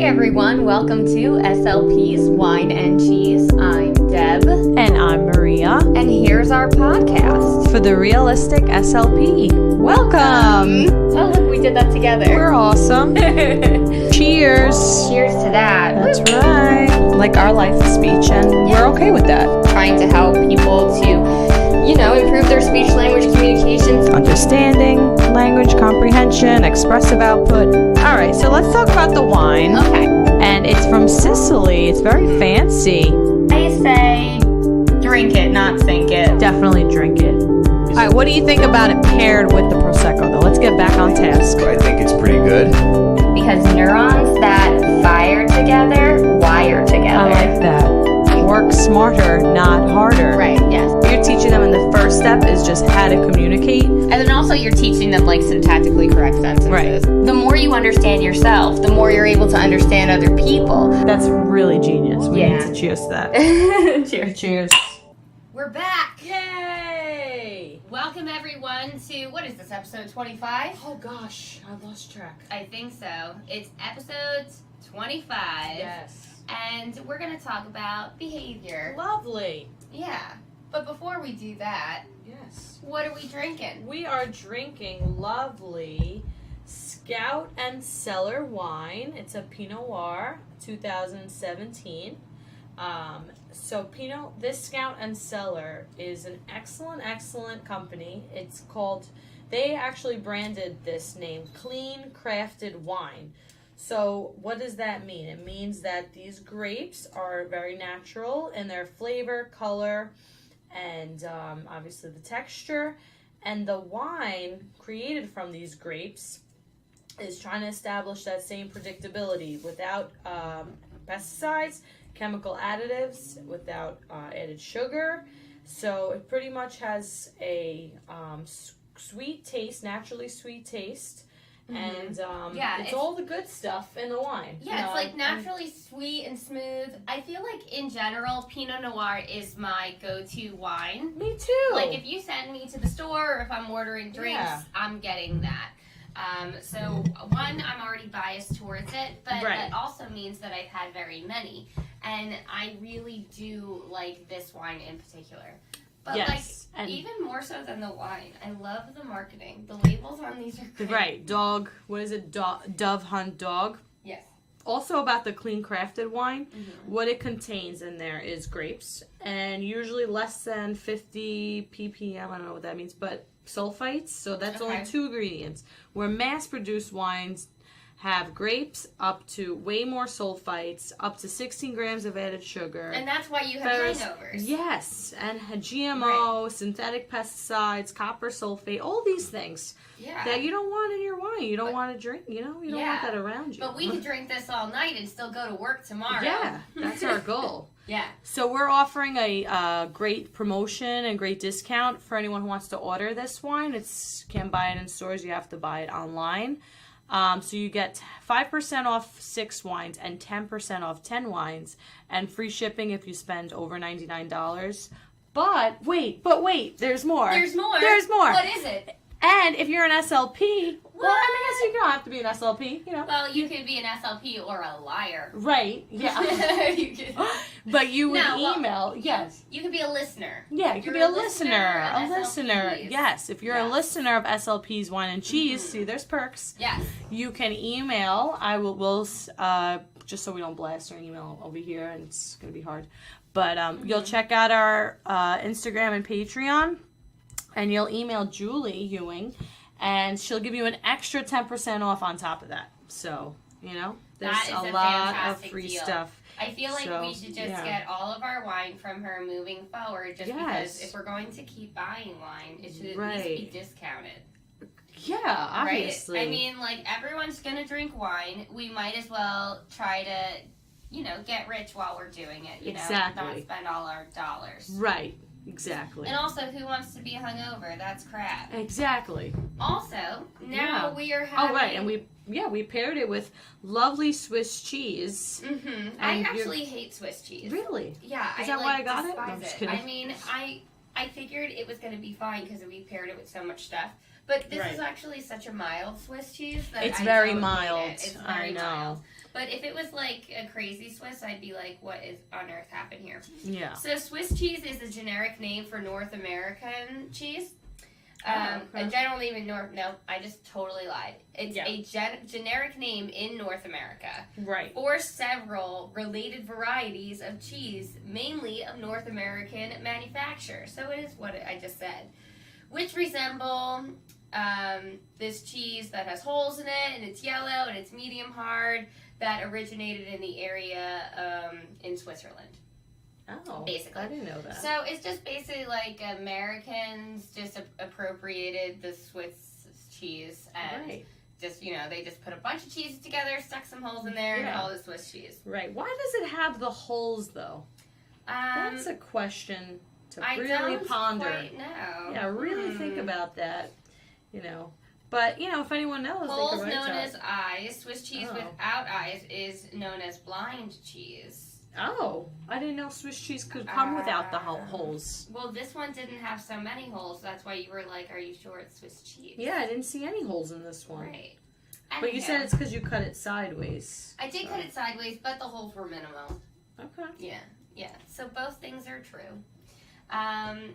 everyone, welcome to SLP's Wine and Cheese. I'm Deb. And I'm Maria. And here's our podcast. For the Realistic SLP. Welcome! Oh, look, we did that together. We're awesome. Cheers! Cheers to that. That's right. Like our life speech, and we're okay with that. Trying to help people to, improve their speech language communications. Understanding, language comprehension, expressive output. Alright, so let's talk about the wine. Okay. And it's from Sicily. It's very fancy. I say drink it, not sink it. Definitely drink it. Alright, what do you think about it paired with the Prosecco, though? Let's get back on task. I think it's pretty good. Because neurons that fire together, wire together. I like that. Work smarter, not harder. Right, yes. You're teaching them, and the first step is just how to communicate. And then also you're teaching them like syntactically correct sentences. Right. The more you understand yourself, the more you're able to understand other people. That's really genius. We Yeah. need to cheers to that. Cheers. Cheers. We're back. Yay! Welcome everyone to, what is this, episode 25? Oh gosh, I lost track. I think so. It's episode 25. Yes. And we're going to talk about behavior. Lovely. Yeah. But before we do that, Yes. what are we drinking? We are drinking lovely Scout and Cellar wine. It's a Pinot Noir 2017. This Scout and Cellar is an excellent company. It's called, they actually branded this name Clean Crafted Wine. So what does that mean? It means that these grapes are very natural in their flavor, color, and obviously the texture. And the wine created from these grapes is trying to establish that same predictability without pesticides, chemical additives, without added sugar. So it pretty much has a sweet taste, naturally sweet taste. And it's all the good stuff in the wine. Yeah, it's like naturally sweet and smooth. I feel like in general, Pinot Noir is my go-to wine. Me too. Like if you send me to the store or if I'm ordering drinks, I'm getting that. So one, I'm already biased towards it, but that also means that I've had very many. And I really do like this wine in particular. But even more so than the wine, I love the marketing. The labels on these are great. Right, dog, what is it, Dove Hunt Dog? Yes. Also about the Clean Crafted wine, what it contains in there is grapes, and usually less than 50 ppm, I don't know what that means, but sulfites, so that's only 2 ingredients. Where mass-produced wines have grapes up to way more sulfites, up to 16 grams of added sugar. And that's why you have hangovers. Yes, and GMO, synthetic pesticides, copper sulfate, all these things that you don't want in your wine. You don't want to drink, you don't want that around you. But we could drink this all night and still go to work tomorrow. Yeah, that's our goal. Yeah. So we're offering a great promotion and great discount for anyone who wants to order this wine. Can't buy it in stores, you have to buy it online. So you get 5% off 6 wines and 10% off 10 wines and free shipping if you spend over $99. But wait, there's more. There's more? There's more. What is it? And if you're an SLP, well, I guess you don't have to be an SLP, Well, you could be an SLP or a liar. Right, yeah. You could. But you would email, yes. You could be a listener. Yeah, you could be a listener. A listener. Yes, if you're a listener of SLP's Wine and Cheese, see, there's perks. Yes. You can email. We'll just so we don't blast our email over here, and it's going to be hard. But you'll check out our Instagram and Patreon, and you'll email Julie Ewing, and she'll give you an extra 10% off on top of that. So, there's a lot of free stuff. I feel like we should just get all of our wine from her moving forward, just because if we're going to keep buying wine, it should at least be discounted. Yeah, obviously. Right? I mean, like, everyone's going to drink wine. We might as well try to, get rich while we're doing it. Exactly. Not spend all our dollars. Right. Exactly. And also, who wants to be hungover? That's crap. Exactly. Also, now we are having... Oh, right, and we paired it with lovely Swiss cheese. Mm-hmm. I actually hate Swiss cheese. Really? Yeah. Is that why I got it? No, despise I'm just kidding. I mean, I figured it was going to be fine because we paired it with so much stuff. But this is actually such a mild Swiss cheese that it's I very don't mild. hate it. It's very I know. mild. But if it was like a crazy Swiss, I'd be like, what is on earth happened here? Yeah. So Swiss cheese is a generic name for North American cheese. A general name in no, I just totally lied. It's a generic name in North America. Right. For several related varieties of cheese, mainly of North American manufacture. So it is what I just said. Which resemble this cheese that has holes in it, and it's yellow, and it's medium hard, that originated in the area in Switzerland. Oh, basically. I didn't know that. So it's just basically like Americans just appropriated the Swiss cheese and just, they just put a bunch of cheeses together, stuck some holes in there, and called it Swiss cheese. Right. Why does it have the holes, though? That's a question to really ponder. I don't quite know. Yeah, really think about that, But, if anyone knows, holes they can write known as eyes. Swiss cheese without eyes is known as blind cheese. Oh, I didn't know Swiss cheese could come without the holes. Well, this one didn't have so many holes. That's why you were like, are you sure it's Swiss cheese? Yeah, I didn't see any holes in this one. Right. But you said it's because you cut it sideways. I did cut it sideways, but the holes were minimal. Okay. Yeah. So both things are true.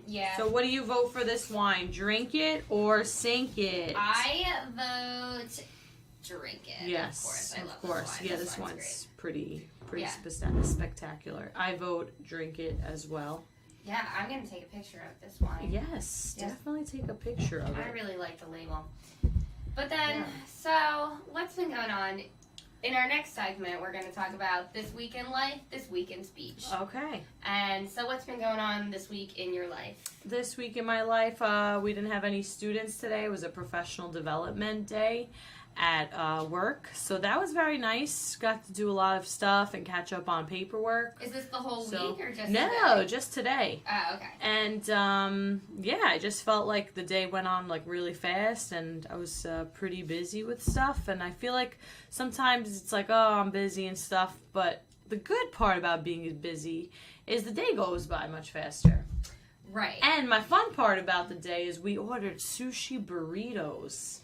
Yeah. So what do you vote for this wine? Drink it or sink it? I vote drink it. Yes, of course. Yeah, this one's pretty spectacular. I vote drink it as well. Yeah, I'm going to take a picture of this wine. Yes, definitely take a picture of it. I really like the label. But then, so what's been going on? In our next segment, we're going to talk about this week in life, this week in speech. Okay. And so what's been going on this week in your life? This week in my life, we didn't have any students today. It was a professional development day at work. So that was very nice. Got to do a lot of stuff and catch up on paperwork. Is this the whole week or just today? No, just today. Oh, okay. And I just felt like the day went on like really fast, and I was pretty busy with stuff. And I feel like sometimes it's like, oh, I'm busy and stuff, but the good part about being busy is the day goes by much faster. Right. And my fun part about the day is we ordered sushi burritos.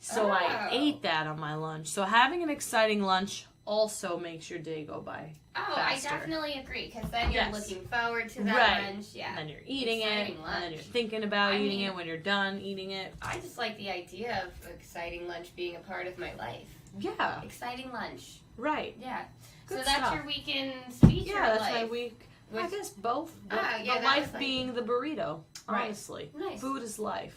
So I ate that on my lunch. So having an exciting lunch also makes your day go by faster. I definitely agree, because then you're looking forward to that lunch. Yeah. And then you're eating it, and then you're thinking about eating it when you're done eating it. I just like the idea of exciting lunch being a part of my life. Yeah. Exciting lunch. Right. Yeah. Good so that's stuff. your weekend speech. Yeah, that's my week. I guess both. The life being the burrito, honestly. Nice. Food is life.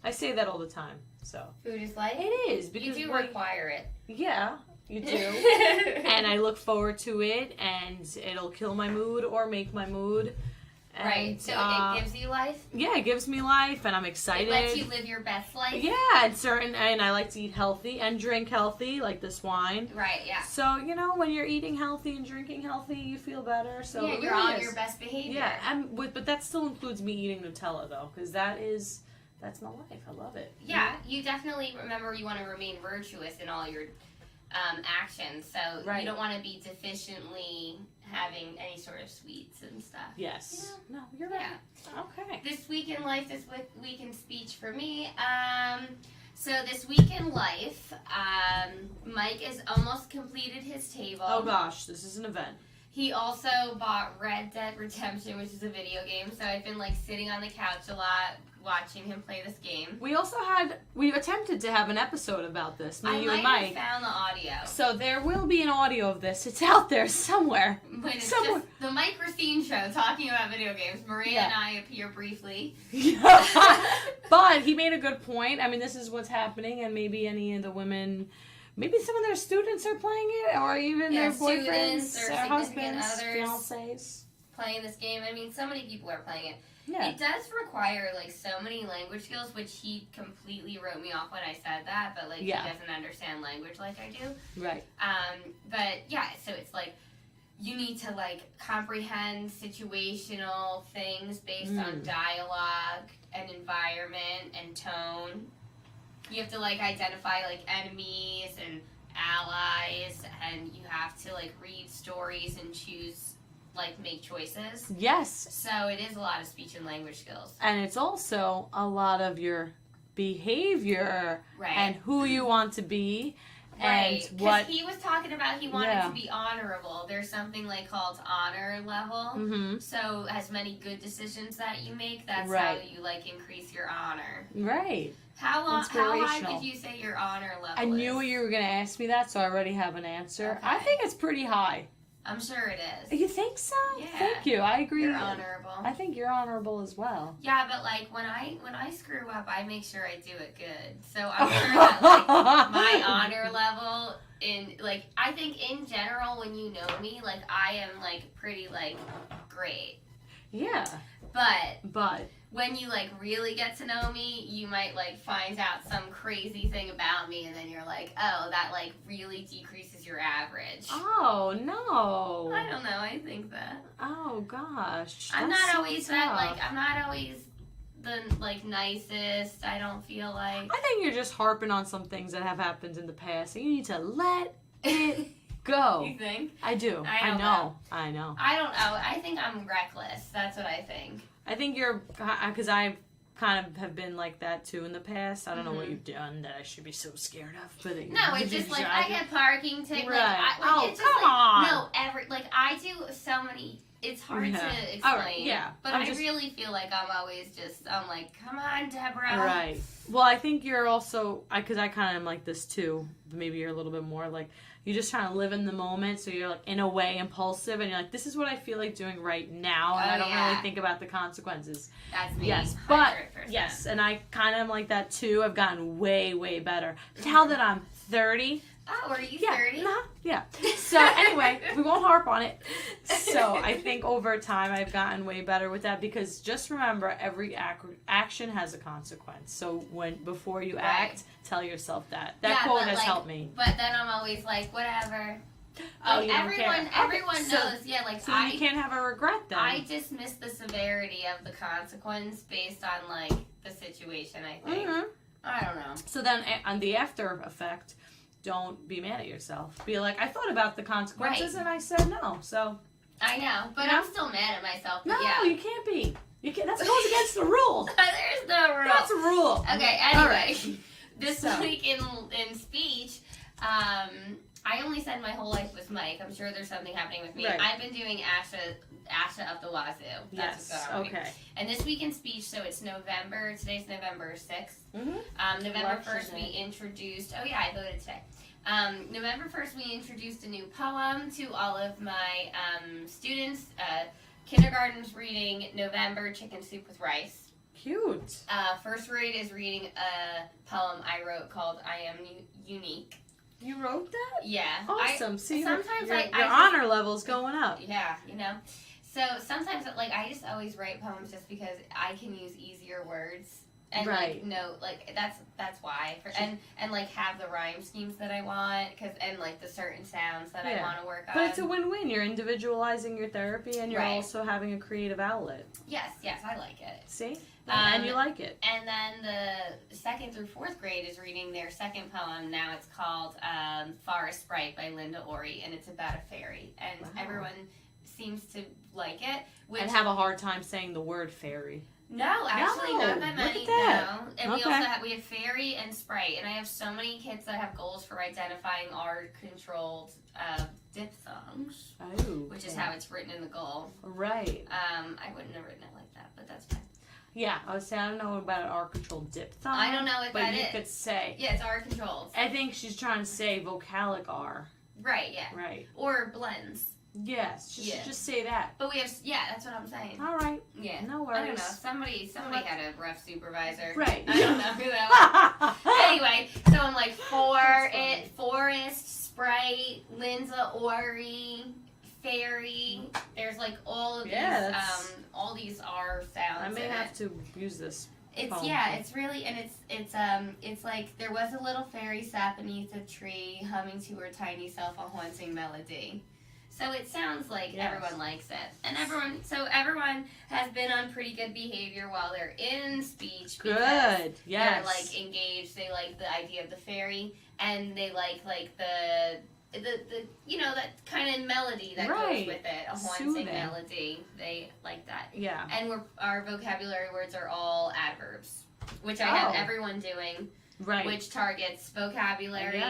I say that all the time. So food is life? It is. Because you do require it. Yeah, you do. And I look forward to it, and it'll kill my mood or make my mood. And, right, so it gives you life? Yeah, it gives me life, and I'm excited. It lets you live your best life? Yeah, and I like to eat healthy and drink healthy, like this wine. Right, yeah. So, when you're eating healthy and drinking healthy, you feel better. So yeah, you're on your best behavior. Yeah, but that still includes me eating Nutella, though, because that's my life. I love it. Yeah, you definitely remember you want to remain virtuous in all your actions. So you don't want to be deficiently having any sort of sweets and stuff. Yes. No, you're right. Yeah. Okay. This week in life, this week in speech for me. So this week in life, Mike has almost completed his table. Oh gosh, this is an event. He also bought Red Dead Redemption, which is a video game. So I've been sitting on the couch a lot, watching him play this game. We attempted to have an episode about this, you and Mike. I might have found the audio. So there will be an audio of this. It's out there somewhere. But it's just the Mike Racine show talking about video games. Maria and I appear briefly. But he made a good point. I mean, this is what's happening, and maybe any of the women... Maybe some of their students are playing it, or even their boyfriends, their husbands, others fiancés. Playing this game. I mean, so many people are playing it. Yeah. It does require, so many language skills, which he completely wrote me off when I said that, but, he doesn't understand language like I do. Right. But, yeah, so it's, you need to, comprehend situational things based on dialogue and environment and tone. You have to, identify, enemies and allies, and you have to, read stories and choose, make choices. Yes. So it is a lot of speech and language skills. And it's also a lot of your behavior and who you want to be. Right, and what he was talking about he wanted to be honorable. There's something like called honor level. So as many good decisions that you make, that's how you like increase your honor. Right. How high did you say your honor level I knew you were going to ask me that, so I already have an answer. Okay. I think it's pretty high. I'm sure it is. You think so? Yeah. Thank you. I agree. You're honorable. I think you're honorable as well. Yeah, but like when I screw up, I make sure I do it good. So I'm sure that like my honor level I think in general when you know me, like I am like pretty like great. Yeah. But when you like really get to know me, you might like find out some crazy thing about me, and then you're like, oh, that like really decreases your average. Oh no! I don't know. I think that. Oh gosh! I'm not always that like. I'm not always the like nicest. I don't feel like. I think you're just harping on some things that have happened in the past, and you need to let it go. You think? I do. I know. I know. I don't know. I think I'm reckless. That's what I think. I think you're, because I kind of have been like that too in the past. I don't know what you've done that I should be so scared of. But no, it's just like I get parking tickets. Right. It's just, come on. No, I do so many. It's hard to explain. Right, yeah. But I really feel like I'm like, come on, Deborah. Right. Well, I think you're also, because I kind of am like this too. Maybe you're a little bit more like, you're just trying to live in the moment, so you're like in a way impulsive, and you're like, this is what I feel like doing right now, and I don't really think about the consequences. That's me. Yes, 100%. but yes, and I kind of am like that too. I've gotten way, way better. Now that I'm 30. Oh, are you 30? Yeah. So anyway, we won't harp on it. So I think over time I've gotten way better with that, because just remember, every action has a consequence. So before you act, tell yourself that. That quote has helped me. But then I'm always like, whatever. Oh, like, everyone knows. Yeah, like so you can't have a regret then. I dismiss the severity of the consequence based on like the situation. I think. I don't know. So then, on the after effect, don't be mad at yourself. Be like, I thought about the consequences and I said no. So I know, but I'm still mad at myself. But no, you can't be. You can't. That goes against the rule. There's no rule. That's a rule. Okay. Anyway, this week in speech, I only said my whole life was Mike. I'm sure there's something happening with me. Right. I've been doing Asha up the wazoo. That's what's going on. Okay. And this week in speech, so it's November. Today's November 6th. November 1st, we introduced. Oh yeah, I voted today. November 1st, we introduced a new poem to all of my students. Kindergarten's reading November Chicken Soup with Rice. Cute. First grade is reading a poem I wrote called I Am Unique. You wrote that? Yeah. Awesome. See, sometimes your honor level's going up. Yeah, you know. So sometimes, like, I just always write poems just because I can use easier words. And, like, that's why. And like, have the rhyme schemes that I want, and, like, the certain sounds that I want to work on. But it's a win-win. You're individualizing your therapy, and you're also having a creative outlet. Yes, I like it. See? And you like it. And then the 2nd through 4th grade is reading their second poem. Now it's called Forest Sprite by Linda Ori, and it's about a fairy. And everyone seems to like it. And have a hard time saying the word fairy. No, actually not that many. Look at that. No. And we also have fairy and sprite. And I have so many kids that have goals for identifying art-controlled diphthongs. Which is how it's written in the goal. Right. I wouldn't have written it like that, but that's fine. Yeah, I was saying, I don't know about an art-controlled diphthong. I don't know what that is. But you could say. Yeah, it's art-controlled. I think she's trying to say vocalic R. Right, yeah. Right. Or blends. Yes, just say that. But we have, that's what I'm saying. All right. Yeah. No worries. I don't know. Somebody had a rough supervisor. Right. I don't know who that was. Anyway, so I'm like, Forest, Sprite, Linda Ori, Fairy. There's like all of these, all these R sounds. I may have to use this. It's really, and it's like there was a little fairy sat beneath a tree, humming to her tiny self a haunting melody. So it sounds like everyone likes it. And everyone has been on pretty good behavior while they're in speech. Good. Yes. They're like engaged. They like the idea of the fairy, and they like the that kind of melody that goes with it. A haunting melody. They like that. Yeah. And our vocabulary words are all adverbs. which I have everyone doing, right, which targets vocabulary,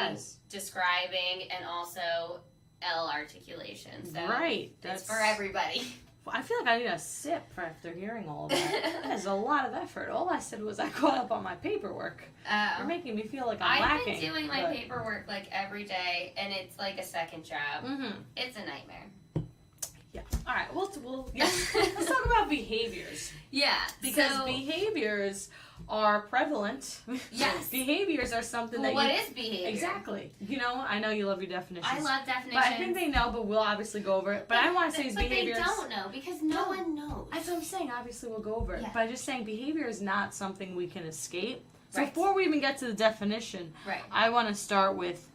describing, and also L articulation. So right, it's for everybody. I feel like I need a sip after hearing all of that. That is a lot of effort. All I said was I caught up on my paperwork. You're making me feel like I'm lacking. I've been doing my paperwork like every day, and it's like a second job. It's a nightmare. Yeah. All right. We'll yes. Let's talk about behaviors. Yeah. Because behaviors are prevalent. Yes. Behaviors are something what is behavior? Exactly. You know, I know you love your definitions. I love definitions. But I think they know, but we'll obviously go over it. But I want to say behaviors. But they don't know because no one knows. That's what I'm saying. Obviously, we'll go over it. Yeah. But I'm just saying behavior is not something we can escape. So before we even get to the definition, I want to start with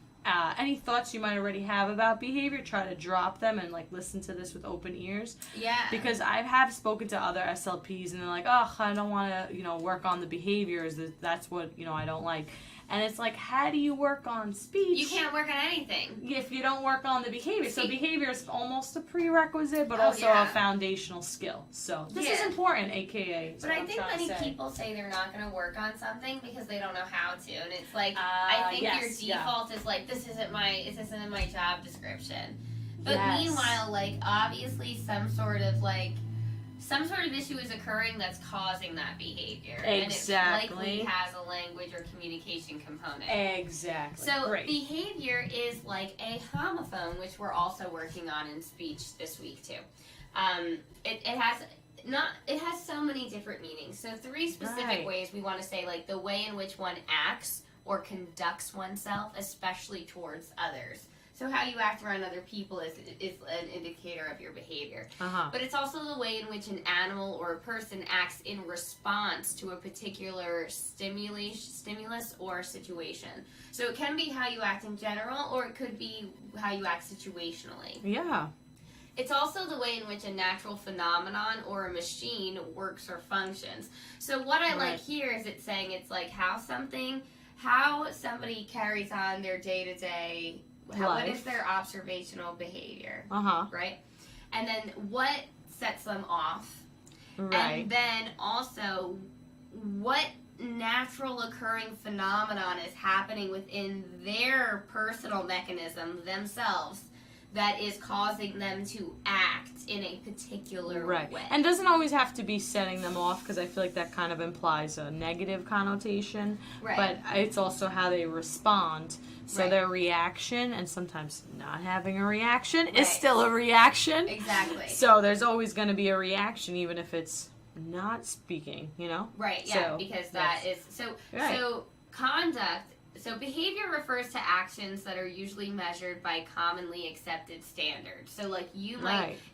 any thoughts you might already have about behavior. Try to drop them and listen to this with open ears. Yeah. Because I have spoken to other SLPs and they're like, oh, I don't want to, work on the behaviors. That's what, I don't like. And it's like, how do you work on speech? You can't work on anything if you don't work on the behavior. So behavior is almost a prerequisite, but also a foundational skill. So this is important, aka. But I think many people say they're not going to work on something because they don't know how to, and it's like I think your default is like this isn't my job description. But meanwhile, obviously some sort of issue is occurring that's causing that behavior. Exactly. And it likely has a language or communication component. Exactly. So behavior is like a homophone, which we're also working on in speech this week too. It has so many different meanings. So 3 specific ways we want to say the way in which one acts or conducts oneself, especially towards others. So how you act around other people is an indicator of your behavior. But it's also the way in which an animal or a person acts in response to a particular stimulus or situation. So it can be how you act in general, or it could be how you act situationally. Yeah. It's also the way in which a natural phenomenon or a machine works or functions. So what I like here is it's saying it's like how somebody carries on their day-to-day. What is their observational behavior? Right? And then what sets them off? Right. And then also what natural occurring phenomenon is happening within their personal mechanism themselves that is causing them to act in a particular way. And doesn't always have to be setting them off, because I feel like that kind of implies a negative connotation. But it's also how they respond. So their reaction, and sometimes not having a reaction, is still a reaction. Exactly. So there's always going to be a reaction, even if it's not speaking, Right, yeah, so, because that is... So conduct... So behavior refers to actions that are usually measured by commonly accepted standards. So it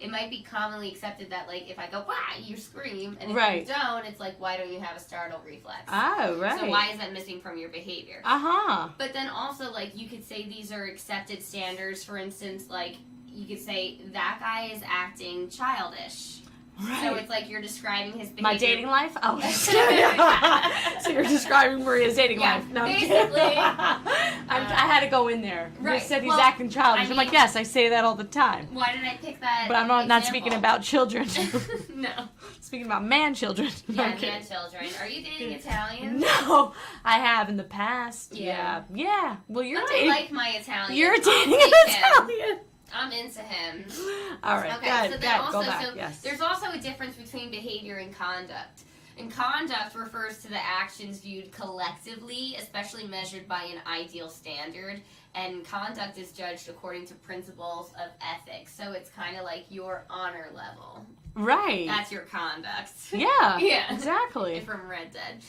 might be commonly accepted that if I go, wah, you scream, and if you don't, it's like, why don't you have a startle reflex? Oh, right. So why is that missing from your behavior? But then also, you could say these are accepted standards. For instance, you could say, that guy is acting childish. Right. So it's like you're describing his behavior. My dating life? Oh, so you're describing Maria's dating life. No, basically. I had to go in there. You said he's acting childish. I'm like, yes, I say that all the time. Why did I pick that? But I'm not speaking about children. No. Speaking about man-children. Yeah, man-children. Are you dating Italians? No, I have in the past. Yeah. Well, you're dating. I like my Italian. You're dating an Italian. I'm into him. All right, okay, go back. So there's also a difference between behavior and conduct. And conduct refers to the actions viewed collectively, especially measured by an ideal standard. And conduct is judged according to principles of ethics. So it's kind of like your honor level. Right. That's your conduct. Yeah, exactly. From Red Dead.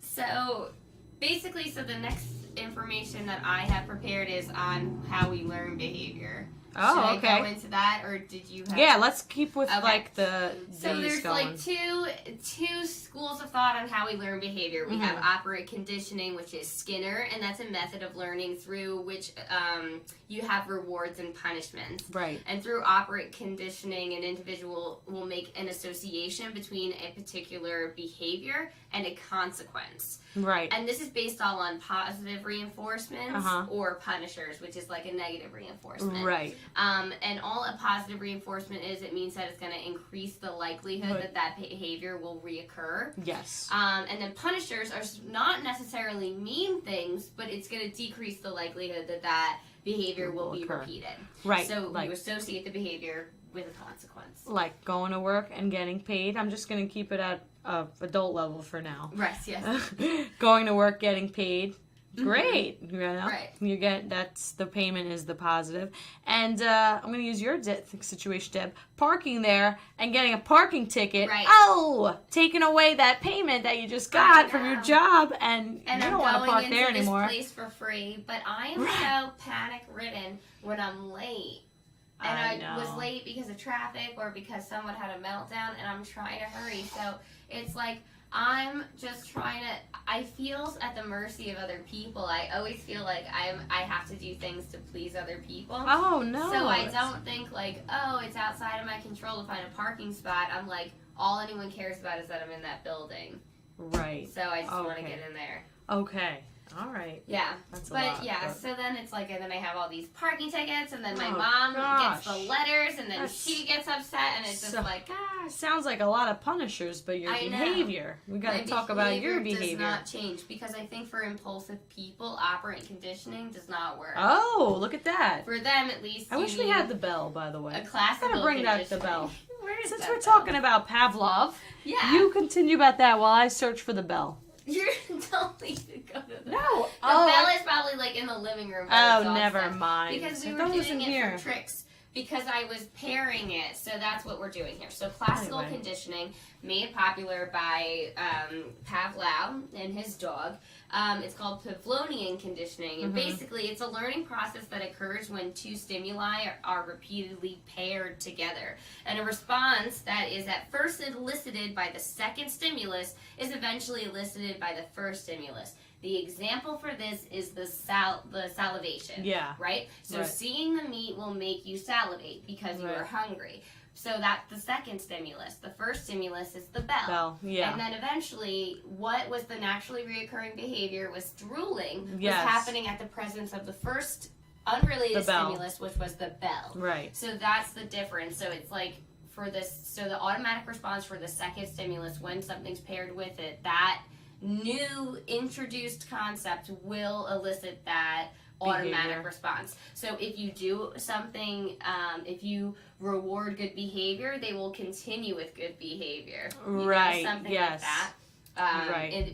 So basically, the next information that I have prepared is on how we learn behavior. Oh, Should I go into that, or did you have... Yeah, let's keep with, the So there's, going. two schools of thought on how we learn behavior. We have operant conditioning, which is Skinner, and that's a method of learning through which you have rewards and punishments. Right. And through operant conditioning, an individual will make an association between a particular behavior and a consequence. Right. And this is based all on positive reinforcements or punishers, which is like a negative reinforcement. Right. And all a positive reinforcement is, it means that it's going to increase the likelihood that behavior will reoccur. Yes. And then punishers are not necessarily mean things, but it's going to decrease the likelihood that behavior will be repeated. Right. So you associate the behavior with a consequence. Like going to work and getting paid. I'm just going to keep it at adult level for now. Right, yes. Going to work, getting paid. Great, mm-hmm. you know, right. You get that's the payment is the positive, and I'm going to use your situation, Deb. Parking there and getting a parking ticket. Right. Oh, taking away that payment that you just got from your job, and you don't want to park there anymore. I'm going into this place for free, but I am so panic-ridden when I'm late. And I was late because of traffic or because someone had a meltdown, and I'm trying to hurry. So it's like, I'm just trying to, I feel at the mercy of other people. I always feel like I have to do things to please other people. Oh, no. So I don't think like, oh, it's outside of my control to find a parking spot. I'm like, all anyone cares about is that I'm in that building. Right. So I just want to get in there. Okay. All right. Yeah. That's a but lot, yeah, but... so then it's like, and then I have all these parking tickets, and then my mom gets the letters, and then she gets upset, and it's just like, gosh. Sounds like a lot of punishers, but your behavior. We got to talk about your behavior. Does not change, because I think for impulsive people, operant conditioning does not work. Oh, look at that. For them, at least. I wish we had the bell, by the way. A classical I'm going to bring back the bell. Since we're talking about Pavlov, you continue about that while I search for the bell. You don't need to go to the No. The bell is probably like in the living room. Oh, never mind. Because we were doing it for tricks. Because I was pairing it, so that's what we're doing here. So classical conditioning, made popular by Pavlov and his dog. It's called Pavlovian conditioning, and basically it's a learning process that occurs when two stimuli are repeatedly paired together. And a response that is at first elicited by the second stimulus is eventually elicited by the first stimulus. The example for this is the salivation. Yeah. Right? So seeing the meat will make you salivate because you are hungry. So that's the second stimulus. The first stimulus is the bell. And then eventually, what was the naturally reoccurring behavior was drooling was happening at the presence of the first unrelated stimulus, which was the bell. Right. So that's the difference. So it's like for this, so the automatic response for the second stimulus, when something's paired with it, that new introduced concept will elicit that automatic response. So if you do something, if you reward good behavior, they will continue with good behavior. Right. Something like that.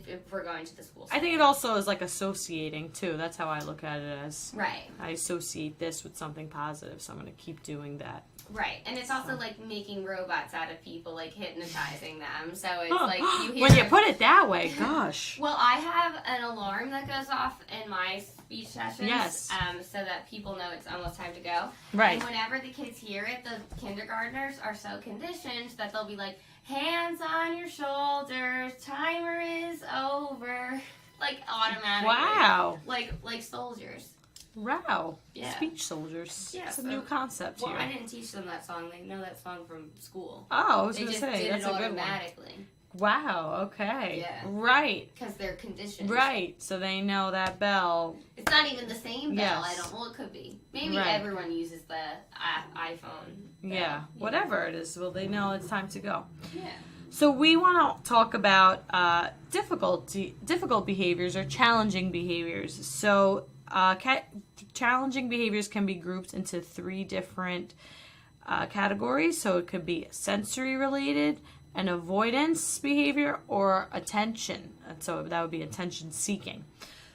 If we're going to the school. I think it also is like associating too. That's how I look at it as. Right. I associate this with something positive, so I'm going to keep doing that. Right, and it's also like making robots out of people, like hypnotizing them. So it's like you hear. When you put it that way, gosh. Well, I have an alarm that goes off in my speech sessions. Yes. So that people know it's almost time to go. Right. And whenever the kids hear it, the kindergartners are so conditioned that they'll be like, "Hands on your shoulders, timer is over," like automatically. Wow. Like soldiers. Wow. Yeah. Speech soldiers. Yeah. It's a new concept here. Well, I didn't teach them that song. They know that song from school. Oh, I was going to say, that's a good one. automatically. Wow, okay. Yeah. Right. Because they're conditioned. Right. So they know that bell. It's not even the same bell. Yes. Well, it could be. Maybe everyone uses the iPhone bell. Yeah. Whatever it is. Well, they know it's time to go. Yeah. So we want to talk about difficult behaviors or challenging behaviors. So challenging behaviors can be grouped into 3 different categories. So it could be sensory related, an avoidance behavior, or attention. And so that would be attention seeking.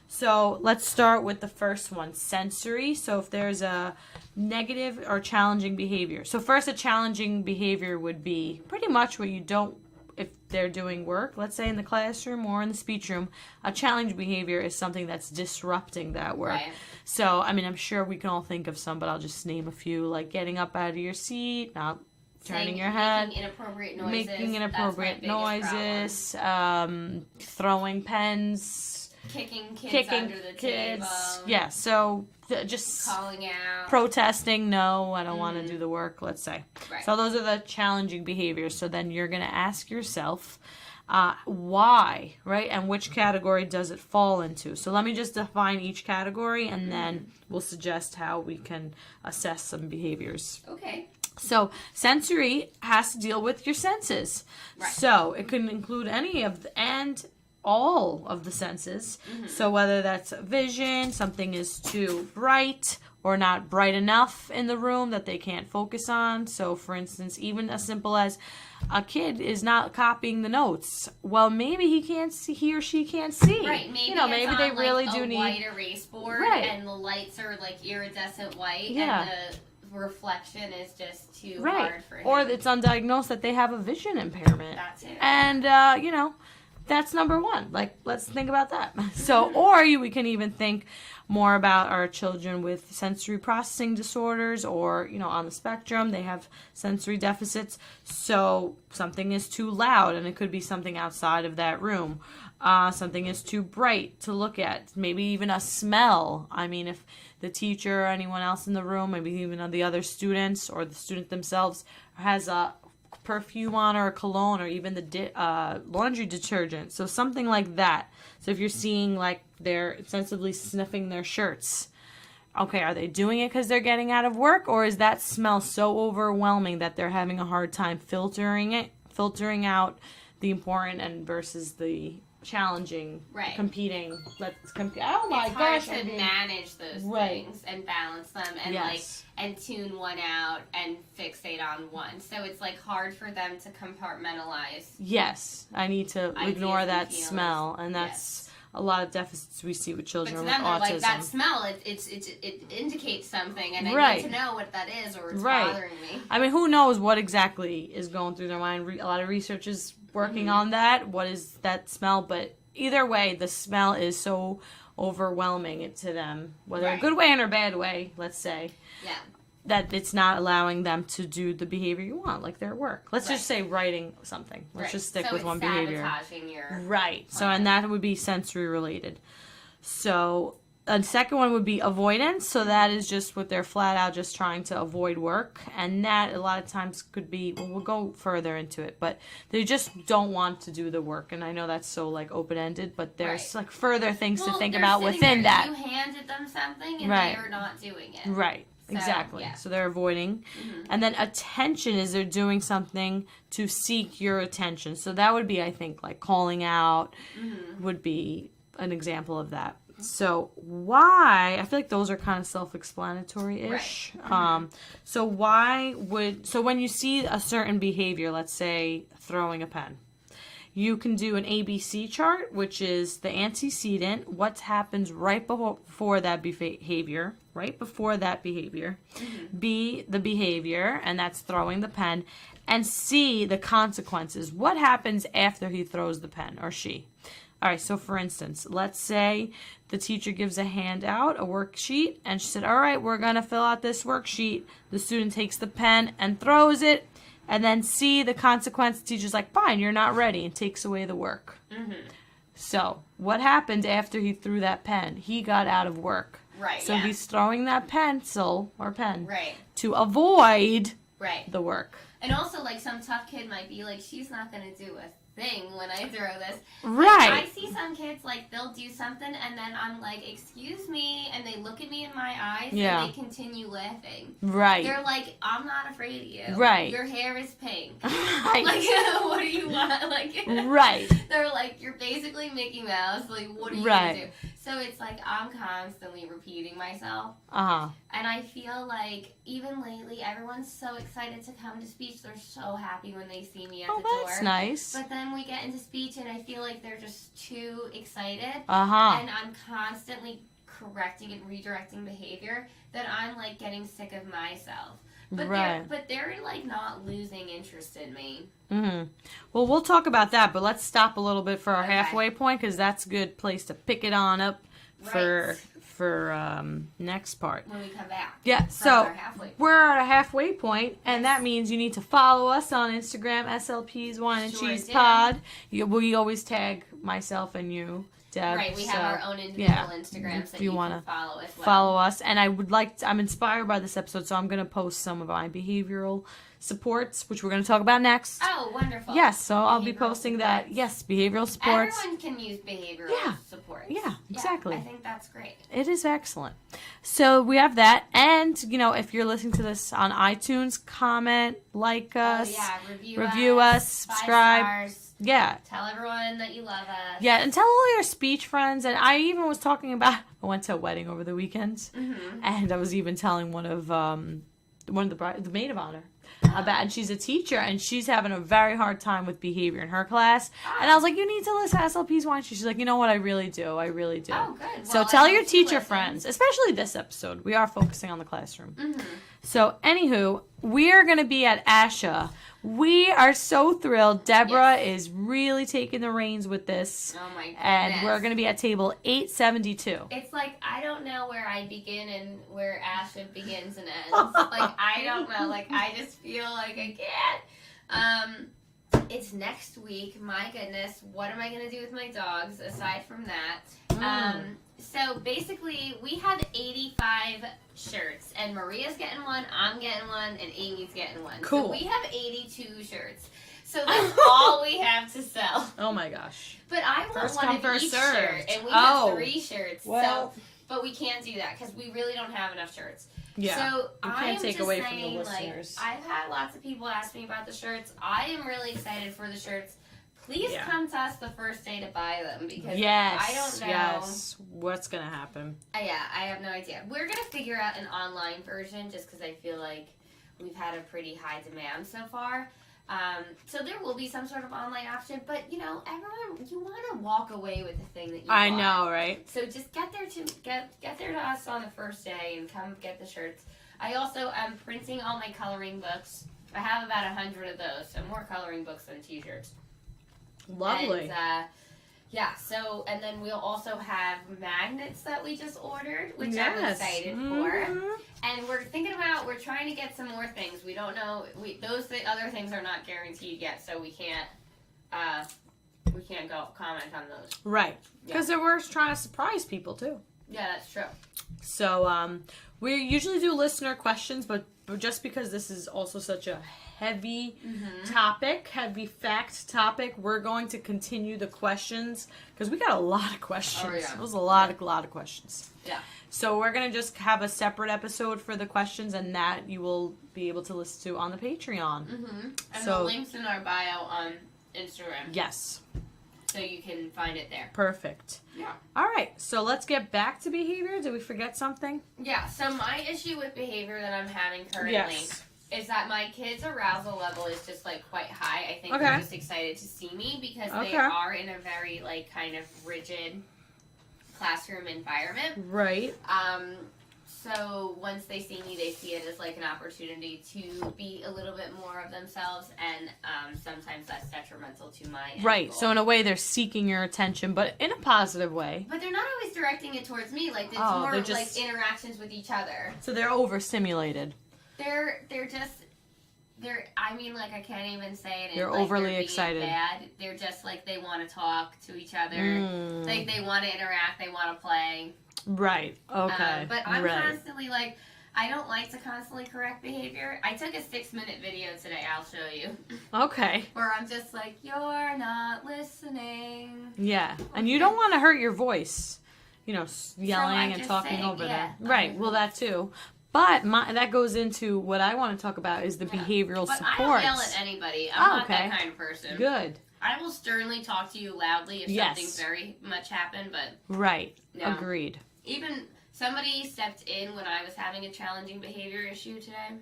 So let's start with the first one, sensory. So if there's a negative or challenging behavior. So first, a challenging behavior would be pretty much what you don't, if they're doing work, let's say in the classroom or in the speech room, a challenging behavior is something that's disrupting that work. Right. So, I mean, I'm sure we can all think of some, but I'll just name a few, like getting up out of your seat, not turning your head, making inappropriate noises, throwing pens, kicking kids under the table. Yeah, so just calling out, protesting, no, I don't want to do the work, let's say. Right. So those are the challenging behaviors. So then you're going to ask yourself, why, right? And which category does it fall into? So let me just define each category, and then we'll suggest how we can assess some behaviors. Okay. So sensory has to deal with your senses. Right. So it can include any of and all of the senses. So whether that's vision, something is too bright or not bright enough in the room that they can't focus on. So for instance, even as simple as a kid is not copying the notes. Well, maybe he or she can't see. Right. Maybe maybe it's they on, really like, do a need white erase board, Right. and the lights are like iridescent white, Yeah. and the reflection is just too right. hard for him. Or it's undiagnosed that they have a vision impairment. That's it. And that's number one. Like, let's think about that. So, we can even think more about our children with sensory processing disorders, or, on the spectrum, they have sensory deficits. So something is too loud, and it could be something outside of that room. Something is too bright to look at. Maybe even a smell. I mean, if the teacher or anyone else in the room, maybe even the other students or the student themselves, has a perfume on, or a cologne, or even the laundry detergent. So something like that. So if you're seeing like they're sensibly sniffing their shirts, okay, are they doing it because they're getting out of work, or is that smell so overwhelming that they're having a hard time filtering out the important and versus the challenging, right. competing. Let's compete. Oh my it's gosh! hard to manage those Right. things and balance them, and Yes. and tune one out and fixate on one. So it's like hard for them to compartmentalize. Yes, I need to Ideas ignore and that feelings. smell, and that's a lot of deficits we see with But children to with them, they're autism. like, that smell, it indicates something, and I Right. need to know what that is, or it's Right. bothering me. I mean, who knows what exactly is going through their mind? A lot of research is working on that. What is that smell? But either way, the smell is so overwhelming to them, whether Right. a good way or a bad way, let's say, Yeah. that it's not allowing them to do the behavior you want, like their work. Let's Right. just say writing something. Let's Right. just stick so with it's one behavior. sabotaging your Right. So, plan. and that would be sensory related. So, a second one would be avoidance. So that is just what they're flat out just trying to avoid work. And that a lot of times could be, well, we'll go further into it, but they just don't want to do the work. And I know that's so like open-ended, but there's Right. like further things to Well, think they're about sitting within there, that. You handed them something, and Right. they're not doing it. Right. So, Exactly. yeah. So they're avoiding. Mhm. And then attention is they're doing something to seek your attention. So that would be, I think, like calling out Mhm. would be an example of that. So why, I feel like those are kind of self-explanatory-ish. Right. So when you see a certain behavior, let's say throwing a pen, you can do an ABC chart, which is the antecedent, what happens right before that behavior, B, the behavior, and that's throwing the pen, and C, the consequences. What happens after he throws the pen, or she? All right, so for instance, let's say the teacher gives a handout, a worksheet, and she said, all right, we're going to fill out this worksheet. The student takes the pen and throws it, and then see the consequence. The teacher's like, fine, you're not ready, and takes away the work. Mhm. So what happened after he threw that pen? He got out of work. Right. So yeah. he's throwing that pencil or pen Right. to avoid Right. the work. And also, like, some tough kid might be like, she's not going to do a thing when I throw this. Right. I see some kids, like, they'll do something, and then I'm like, excuse me, and they look at me in my eyes, Yeah. and they continue laughing. Right. They're like, I'm not afraid of you. Right. Your hair is pink. Right. Like, what do you want? Like, Right. they're like, you're basically Mickey Mouse. Like, what are you Right. going to do? So it's like, I'm constantly repeating myself. Uh-huh. And I feel like even lately, everyone's so excited to come to speech. They're so happy when they see me at the door. That's nice. But then we get into speech, and I feel like they're just too excited. Uh-huh. And I'm constantly correcting and redirecting behavior that I'm like getting sick of myself. But Right. they're like not losing interest in me. Mm-hmm. Well, we'll talk about that, but let's stop a little bit for our Okay. halfway point, because that's a good place to pick it on up for next part. When we come back. Yeah, From so our halfway point. we're at a halfway point, and that means you need to follow us on Instagram, SLP's Wine and Sure Cheese do. Pod. We always tag myself and you Deb. Right, we have our own individual Instagrams that you can follow as well. Follow us. And I'm inspired by this episode, so I'm going to post some of my behavioral supports, which we're going to talk about next. Oh, wonderful. Yes, so I'll be posting that. Yes, behavioral supports. Everyone can use behavioral supports. Yeah, exactly. I think that's great. It is excellent. So we have that. And, if you're listening to this on iTunes, comment, like us. Oh, yeah, review us, subscribe. 5 stars. Yeah. Tell everyone that you love us. Yeah, and tell all your speech friends. And I even was talking about, I went to a wedding over the weekend, and I was even telling one of the maid of honor about, and she's a teacher, and she's having a very hard time with behavior in her class. And I was like, you need to listen to SLP's wine. She's like, you know what? I really do. Oh, good. So well, tell your teacher friends, especially this episode. We are focusing on the classroom. So, anywho, we are going to be at ASHA. We are so thrilled. Deborah is really taking the reins with this. Oh my goodness. And we're going to be at table 872. It's like, I don't know where I begin and where ASHA begins and ends. Like, I don't know. Like, I just feel like I can't. It's next week. My goodness. What am I going to do with my dogs aside from that? So, basically, we have 85 shirts. And Maria's getting one, I'm getting one, and Amy's getting one. Cool. So, we have 82 shirts. So, that's all we have to sell. Oh, my gosh. But I want First one come, of first each served. shirt. And we have 3 shirts. Well. So, but we can't do that because we really don't have enough shirts. Yeah. So you I can't am take just away saying, from the listeners. like, I've had lots of people ask me about the shirts. I am really excited for the shirts. Please come to us the first day to buy them because I don't know. Yes. What's going to happen? Yeah, I have no idea. We're going to figure out an online version just because I feel like we've had a pretty high demand so far. So there will be some sort of online option, but everyone, you want to walk away with the thing that you want. I know, right? So just get there to us on the first day and come get the shirts. I also am printing all my coloring books. I have about 100 of those, so more coloring books than t-shirts. Lovely. And, so, and then we'll also have magnets that we just ordered, which I'm excited for. And we're trying to get some more things. We don't know, the other things are not guaranteed yet, so we can't go comment on those. Right. Because we're trying to surprise people, too. Yeah, that's true. So, we usually do listener questions, but just because this is also such a heavy topic, heavy fact topic, we're going to continue the questions because we got a lot of questions. Oh, yeah. It was a lot of questions. Yeah. So we're going to just have a separate episode for the questions, and that you will be able to listen to on the Patreon. And the link's in our bio on Instagram. Yes. So you can find it there. Perfect. Yeah. All right. So let's get back to behavior. Did we forget something? Yeah. So my issue with behavior that I'm having currently is that my kids' arousal level is just like quite high. I think they're just excited to see me because they are in a very like kind of rigid classroom environment. Right. So once they see me, they see it as like an opportunity to be a little bit more of themselves, and sometimes that's detrimental to my end goal. So in a way, they're seeking your attention, but in a positive way. But they're not always directing it towards me. Like it's more like interactions with each other. So they're overstimulated. I mean, like, I can't even say it. They're like, overly they're excited. Bad. They're just, like, they want to talk to each other. Like, they want to interact. They want to play. Right. Okay. But I'm constantly, like, I don't like to constantly correct behavior. I took a 6-minute video today. I'll show you. Okay. Where I'm just like, you're not listening. Yeah. And you don't want to hurt your voice. Yelling and talking over them. Right. Well, that too. But that goes into what I want to talk about is the behavioral supports. I don't yell at anybody. I'm not that kind of person. Good. I will sternly talk to you loudly if something's very much happened, but... Right. No. Agreed. Even somebody stepped in when I was having a challenging behavior issue today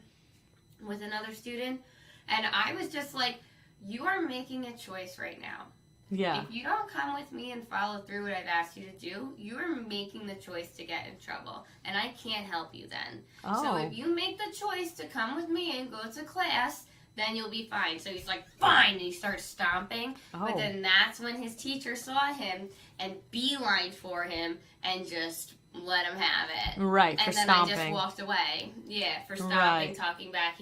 with another student, and I was just like, you are making a choice right now. Yeah. If you don't come with me and follow through what I've asked you to do, you are making the choice to get in trouble. And I can't help you then. Oh. So if you make the choice to come with me and go to class, then you'll be fine. So he's like, fine, and he starts stomping. Oh. But then that's when his teacher saw him and beelined for him and just let him have it. Right, and for then stomping. I just walked away. Yeah, for stomping, talking back.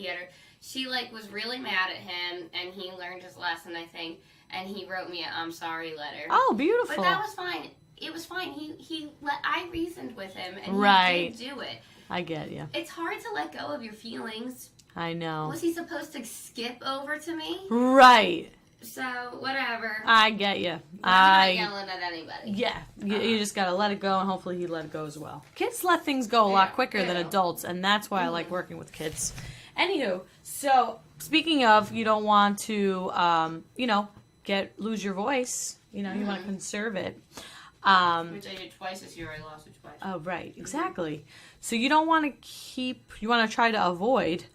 She was really mad at him, and he learned his lesson, I think. And he wrote me a I'm sorry letter. Oh, beautiful. But that was fine. it was fine. I reasoned with him, and right. he did do it. I get you. It's hard to let go of your feelings. I know. Was he supposed to skip over to me? Right. So, whatever. I get you. I'm not yelling at anybody. Yeah. You just got to let it go, and hopefully he let it go as well. Kids let things go a lot quicker than adults, and that's why I like working with kids. Anywho, so speaking of, you don't want to, lose your voice. You want to conserve it. Which I did twice this year. I lost it twice. Oh, right. Exactly. So you don't want to you want to try to avoid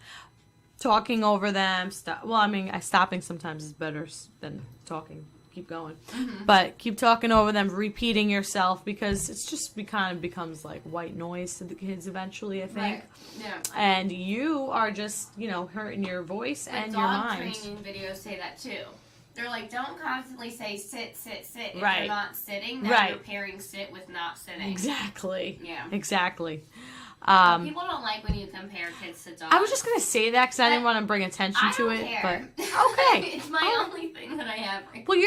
talking over them. Stopping sometimes is better than talking. Keep going. Mm-hmm. But keep talking over them, repeating yourself, because it's just kind of becomes like white noise to the kids eventually, I think. Right. Yeah. And you are just, hurting your voice and your mind. Dog training videos say that too. They're like, don't constantly say sit, sit, sit if right. you're not sitting. Now you're pairing sit with not sitting. Exactly. Yeah. Exactly. People don't like when you compare kids to dogs. I was just going to say that because I didn't want to bring attention to it. Care. But okay. It's my only thing that I have. Well,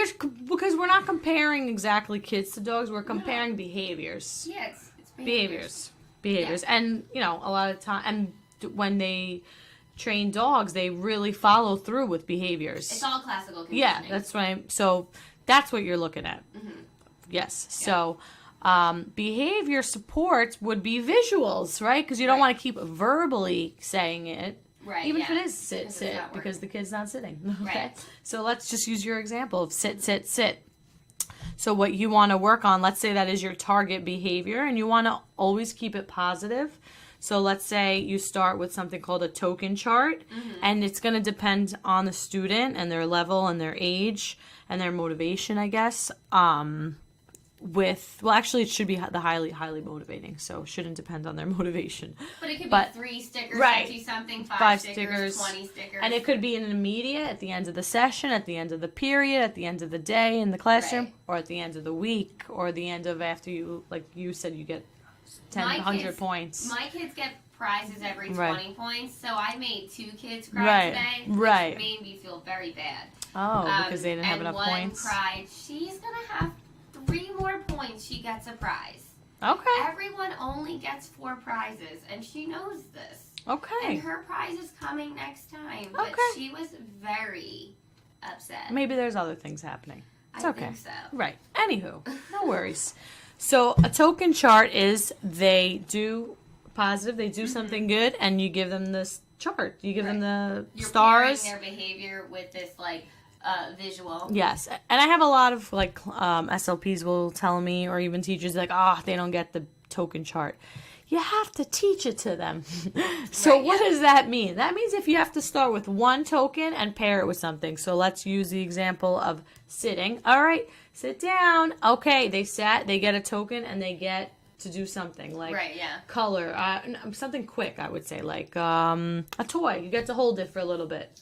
because we're not comparing exactly kids to dogs. We're comparing behaviors. Yeah, it's behaviors. Behaviors. Yeah. And, a lot of time, and when they train dogs, they really follow through with behaviors. It's all classical conditioning. Yeah, so that's what you're looking at. Mm-hmm. Yes. Yeah. So behavior supports would be visuals, right? Because you don't want to keep verbally saying it. Right. Even if it is sit, because the kid's not sitting. Okay. Right. So let's just use your example of sit, sit, sit. So what you want to work on, let's say that is your target behavior, and you want to always keep it positive. So let's say you start with something called a token chart, and it's going to depend on the student and their level and their age and their motivation, I guess. Actually, it should be the highly motivating, so it shouldn't depend on their motivation. But it could be 3 stickers, right. 50 something, 5 stickers, 20 stickers. And it could be an immediate at the end of the session, at the end of the period, at the end of the day in the classroom, right. or at the end of the week, or the end of after you, like you said, you get 100 points. My kids get prizes every 20 points, so I made 2 kids cry right. today, which made me feel very bad. Oh, because they didn't have enough points? And one cried. She's going to have 3 more points, she gets a prize. Okay. Everyone only gets 4 prizes, and she knows this. Okay. And her prize is coming next time, but she was very upset. Maybe there's other things happening. It's okay. I think so. Right. Anywho, no worries. So a token chart is they do positive, they do something good, and you give them this chart. You give them the stars. You're pairing their behavior with this, visual. Yes. And I have a lot of, SLPs will tell me, or even teachers, they don't get the token chart. You have to teach it to them. So what does that mean? That means if you have to start with one token and pair it with something. So let's use the example of sitting. All right, sit down. Okay, they sat, they get a token, and they get to do something like color, something quick, I would say, like a toy. You get to hold it for a little bit.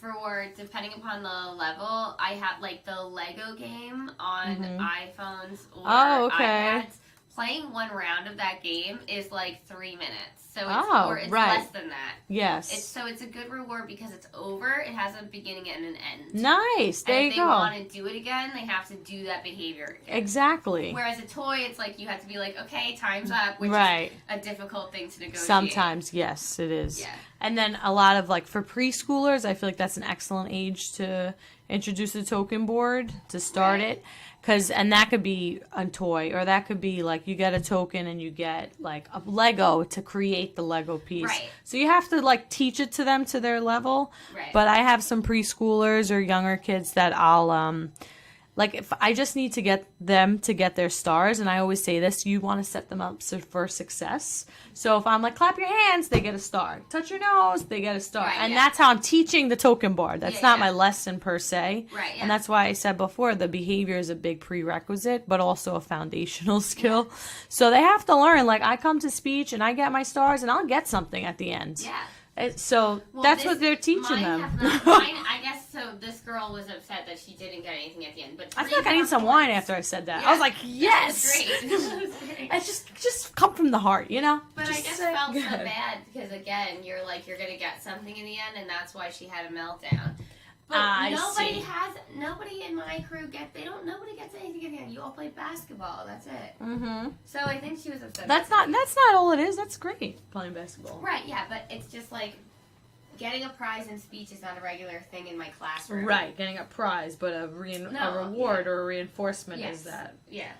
For depending upon the level, I have the Lego game on iPhones or iPads. Playing one round of that game is 3 minutes. So it's less than that. Yes. It's a good reward because it's over. It has a beginning and an end. Nice. There you go. If they want to do it again, they have to do that behavior again. Exactly. Whereas a toy, it's you have to be okay, time's up, which is a difficult thing to negotiate. Sometimes, yes, it is. Yeah. And then a lot of for preschoolers, I feel like that's an excellent age to introduce the token board to start it. And that could be a toy, or that could be you get a token and you get a Lego to create the Lego piece. Right. So you have to teach it to them to their level. Right. But I have some preschoolers or younger kids that I'll if I just need to get them to get their stars, and I always say this, you want to set them up for success. So if I'm clap your hands, they get a star. Touch your nose, they get a star. Right, and that's how I'm teaching the token board. That's not my lesson per se. Right, And that's why I said before, the behavior is a big prerequisite, but also a foundational skill. Yeah. So they have to learn, I come to speech and I get my stars and I'll get something at the end. Yeah. So that's what they're teaching them. Mine, I guess so. This girl was upset that she didn't get anything at the end. But I feel like I need some wine after I said that. Yeah. I was like, yes. That was great. It's just come from the heart, But I just felt so bad because again, you're gonna get something in the end, and that's why she had a meltdown. But nobody in my crew nobody gets anything again. You all play basketball. That's it. Mm-hmm. So I think she was upset. That's not all it is. That's great, playing basketball. Right, yeah, but it's just like getting a prize in speech is not a regular thing in my classroom. Right, getting a prize, but a reward or a reinforcement is that. Yeah.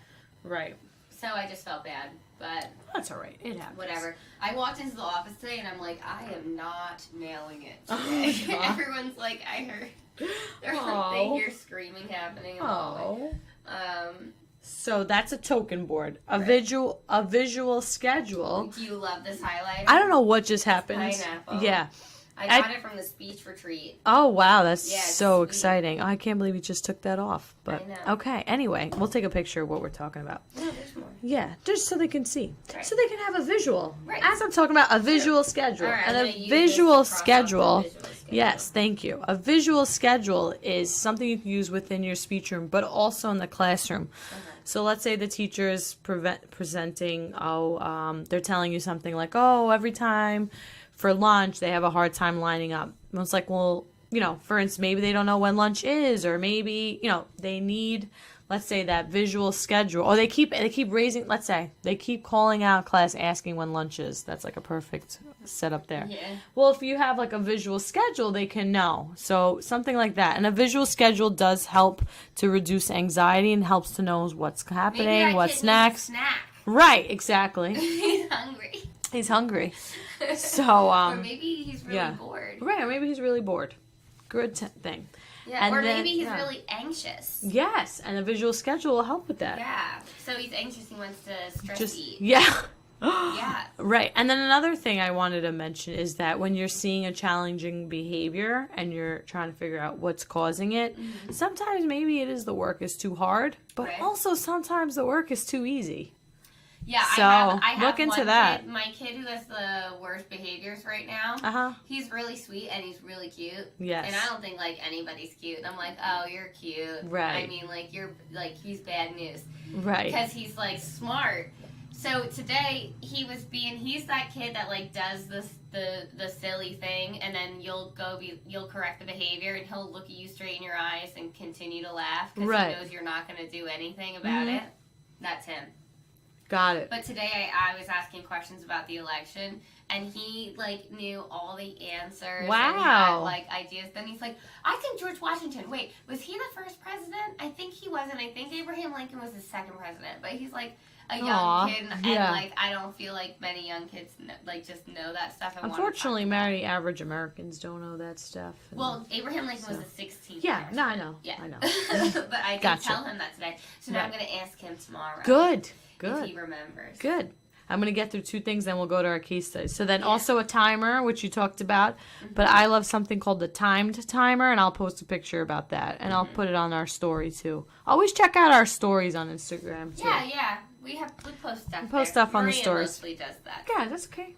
Right. So I just felt bad, but that's all right. It happens. Whatever. I walked into the office today and I'm like, I am not nailing it today. Everyone's like, I heard. They're like, they hear screaming happening. So that's a token board, a visual schedule. Do you love this highlighter? I don't know what just happened. Pineapple. Yeah. I got it from the speech retreat. Oh, wow. That's so sweet. exciting. Oh, I can't believe you just took that off. But I know. okay. Anyway, we'll take a picture of what we're talking about. No, there's more. Yeah, just so they can see. Right. So they can have a visual. Right. As I'm talking about, a visual schedule. All right, and I'm a gonna use visual this to cross off the schedule. visual schedule. Yes, thank you. A visual schedule is something you can use within your speech room, but also in the classroom. So let's say the teacher is presenting, they're telling you something like, every time for lunch they have a hard time lining up. And it's like, well, for instance, maybe they don't know when lunch is, or maybe, they need, let's say, that visual schedule, or they keep raising, let's say, they keep calling out class asking when lunch is. That's like a perfect setup there. Yeah. Well, if you have like a visual schedule, they can know. So something like that. And a visual schedule does help to reduce anxiety and helps to know what's happening, what's next. Snack. Right, exactly. He's hungry. He's hungry. So, or maybe he's really bored. Right, or maybe he's really bored. Good thing. Yeah, or maybe he's really anxious. Yes, and a visual schedule will help with that. Yeah, so he's anxious, he wants to stress eat. Yeah. Yeah. Right. And then another thing I wanted to mention is that when you're seeing a challenging behavior and you're trying to figure out what's causing it, sometimes maybe it is the work is too hard, but also sometimes the work is too easy. Yeah, so I have look into one that. Kid, my kid who has the worst behaviors right now, he's really sweet and he's really cute. Yes. And I don't think like anybody's cute. And I'm like, oh, you're cute. Right. I mean, like he's bad news. Right. Because he's like smart. So today he's that kid that like does the silly thing, and then you'll correct the behavior, and he'll look at you straight in your eyes and continue to laugh because he knows you're not going to do anything about it. That's him. Got it. But today I was asking questions about the election, and he like knew all the answers. Wow. And he had like ideas. Then he's like, I think George Washington. Wait, was he the first president? I think he wasn't. I think Abraham Lincoln was the second president. But he's like a young kid, and like I don't feel like many young kids just know that stuff. Unfortunately, many average Americans don't know that stuff. Well, Abraham Lincoln was the 16th. Yeah, no, I know. Yeah, I know. But I did tell him that today, so now I'm going to ask him tomorrow. Good. If he remembers. Good. I'm going to get through two things, then we'll go to our case studies. So then also a timer, which you talked about, but I love something called the timed timer, and I'll post a picture about that, and I'll put it on our story too. Always check out our stories on Instagram too. Yeah. We post stuff. Post stuff on the stories. Mostly does that. Yeah, that's okay.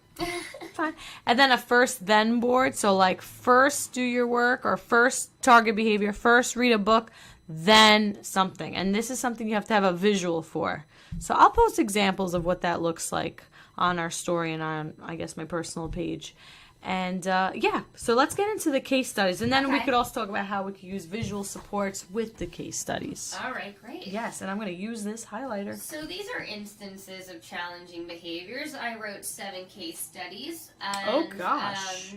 Fine. And then a first then board. So like first do your work, or first target behavior, first read a book, then something. And this is something you have to have a visual for. So I'll post examples of what that looks like on our story and on, I guess, my personal page. And so let's get into the case studies. And then we could also talk about how we could use visual supports with the case studies. All right, great. Yes, and I'm going to use this highlighter. So these are instances of challenging behaviors. I wrote 7 case studies. And, oh, gosh.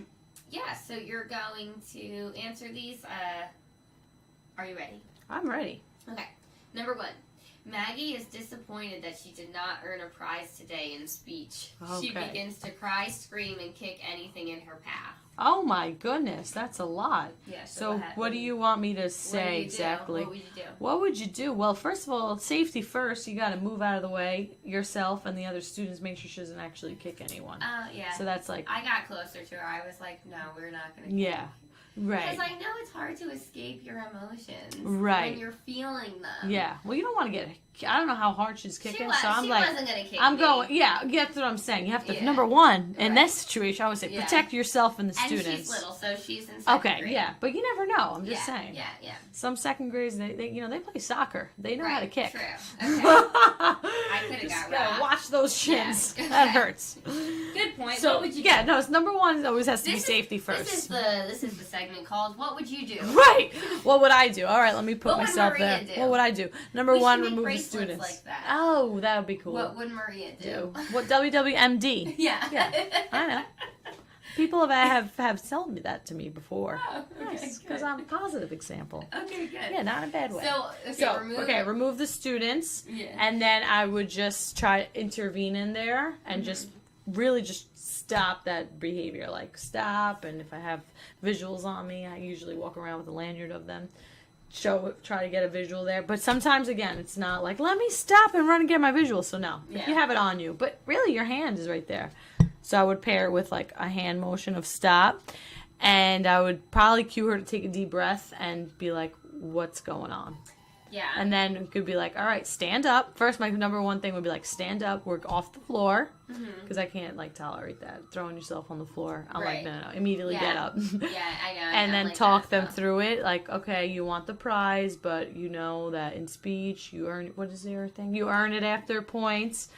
So you're going to answer these. Are you ready? I'm ready. Okay. Number 1. Maggie is disappointed that she did not earn a prize today in speech. Okay. She begins to cry, scream, and kick anything in her path. Oh my goodness, that's a lot. Yeah, so what do you want me to say exactly? What would you do? What would you do? Well, first of all, safety first. You got to move out of the way yourself and the other students. Make sure she doesn't actually kick anyone. Yeah. So that's like... I got closer to her. I was like, no, we're not going to kick. Yeah. Right. Because I know it's hard to escape your emotions. Right. When you're feeling them. Yeah. Well, you don't want to get... I don't know how hard she's kicking, so I'm she like... wasn't going to kick I'm me. going... Yeah, that's what I'm saying. You have to... Number one, in this situation, I would say protect yourself and the students. And she's little, so she's in second grade. Yeah. But you never know. I'm just saying. Yeah. Some second graders, they play soccer. They know how to kick. True. Okay. I could have got robbed. Watch those shins. Yeah. That hurts. Good. good point. So, what would you yeah, do? no, it's number one always has to be safety first. This is the segment called "What Would You Do?" Right. What would I do? All right, let me put What would myself Maria there. do? What would I do? Number We one, should make remove the bracelets students. like that. Oh, that would be cool. What would Maria do? What WWMD? Yeah. Yeah, I know. People have told me that to me before. Oh, okay, Yes, because I'm a positive example. Okay, good. Yeah, not in a bad way. So, remove the students, Yeah. and then I would just try to intervene in there and just really just stop that behavior. Like stop, and if I have visuals on me, I usually walk around with a lanyard of them. Try to get a visual there, but sometimes again, it's not like let me stop and run and get my visual. So no, if you have it on you, but really your hand is right there. So I would pair it with like a hand motion of stop, and I would probably cue her to take a deep breath and be like, what's going on? Yeah. And then it could be like, all right, stand up. First, my number one thing would be like, stand up, work off the floor, because I can't like tolerate that. Throwing yourself on the floor. I'm like, no, immediately get up. Yeah, I know. And then like talk that, them through it. Like, okay, you want the prize, but you know that in speech, you earn, what is their thing? You earn it after points.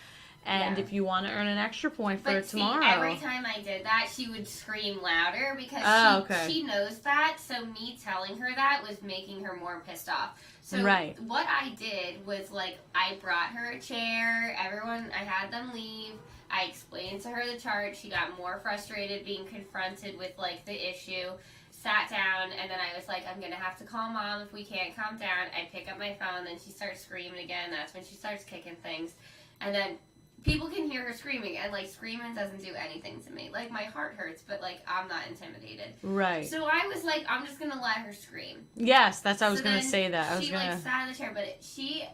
And if you want to earn an extra point for tomorrow. Every time I did that, she would scream louder because she knows that. So me telling her that was making her more pissed off. So what I did was like I brought her a chair. I had them leave. I explained to her the chart. She got more frustrated being confronted with like the issue. Sat down, and then I was like, I'm gonna have to call Mom if we can't calm down. I pick up my phone, then she starts screaming again. That's when she starts kicking things, and then people can hear her screaming, and like screaming doesn't do anything to me. Like my heart hurts, but like I'm not intimidated. Right. So I was like, I'm just gonna let her scream. Yes, that's what I was gonna say that. She like sat in the chair, but she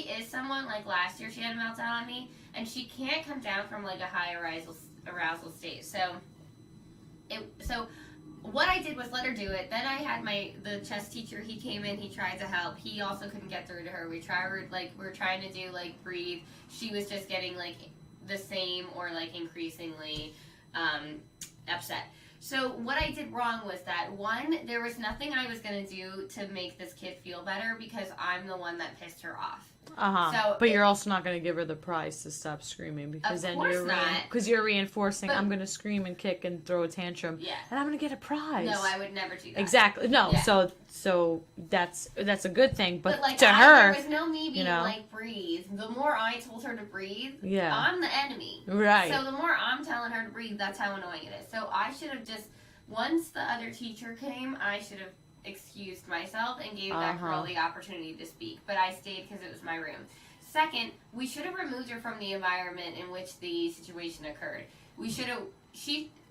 is someone like last year she had a meltdown on me, and she can't come down from like a high arousal state. So what I did was let her do it. Then I had the chess teacher. He came in. He tried to help. He also couldn't get through to her. We were trying to do like breathe. She was just getting like the same or like increasingly upset. So what I did wrong was that one, there was nothing I was gonna do to make this kid feel better because I'm the one that pissed her off. So but you're also not going to give her the prize to stop screaming because then you're reinforcing. I'm going to scream and kick and throw a tantrum, and I'm going to get a prize. No, I would never do that. Exactly. No. Yeah. So that's a good thing. But like, to her, there was no me being like breathe. The more I told her to breathe, I'm the enemy. Right. So the more I'm telling her to breathe, that's how annoying it is. So I should have just once the other teacher came, I should have excused myself and gave that girl the opportunity to speak, but I stayed because it was my room. Second, we should have removed her from the environment in which the situation occurred.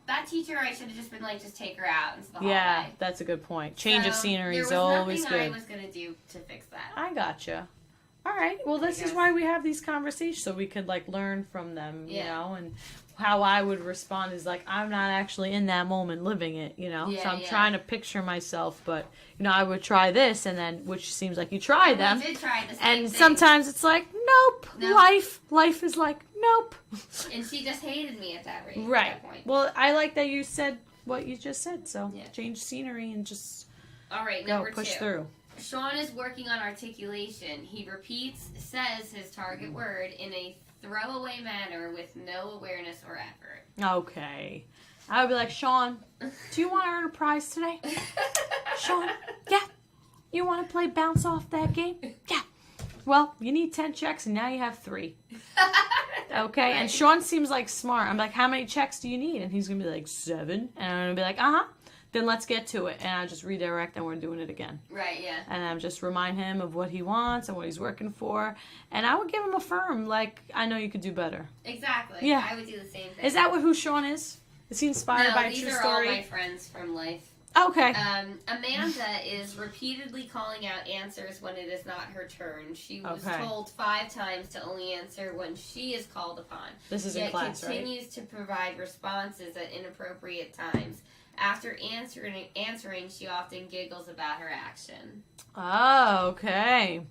That teacher, I should have just been like, just take her out into the hallway. Yeah, that's a good point. Change of scenery is always good. There was nothing I was going to do to fix that. I gotcha. All right. Well, this is why we have these conversations, so we could like learn from them, you know, and how I would respond is like, I'm not actually in that moment living it, you know? So I'm trying to picture myself, but, you know, I would try this, and then, which seems like you try them. We did try the same and thing. Sometimes it's like, nope. Life is like, nope. And she just hated me at that rate. Right. At that point. Well, I like that you said what you just said, so change scenery and just all right, push through. Sean is working on articulation. He says his target word in a throwaway manner with no awareness or effort. Okay. I would be like, Sean, do you want to earn a prize today? Sean, yeah. You want to play bounce off that game? Yeah. Well, you need 10 checks and now you have 3. Okay? Right. And Sean seems like smart. I'm like, how many checks do you need? And he's going to be like, 7. And I'm going to be like, Then let's get to it. And I just redirect and we're doing it again. Right, yeah. And I'm just remind him of what he wants and what he's working for. And I would give him a firm, like, I know you could do better. Exactly. Yeah. I would do the same thing. Is that who Sean is? Is he inspired by a true story? These are all my friends from life. Okay. Amanda is repeatedly calling out answers when it is not her turn. She was told 5 times to only answer when she is called upon. This is in class, right? Continues to provide responses at inappropriate times. After answering, she often giggles about her action. Oh, okay.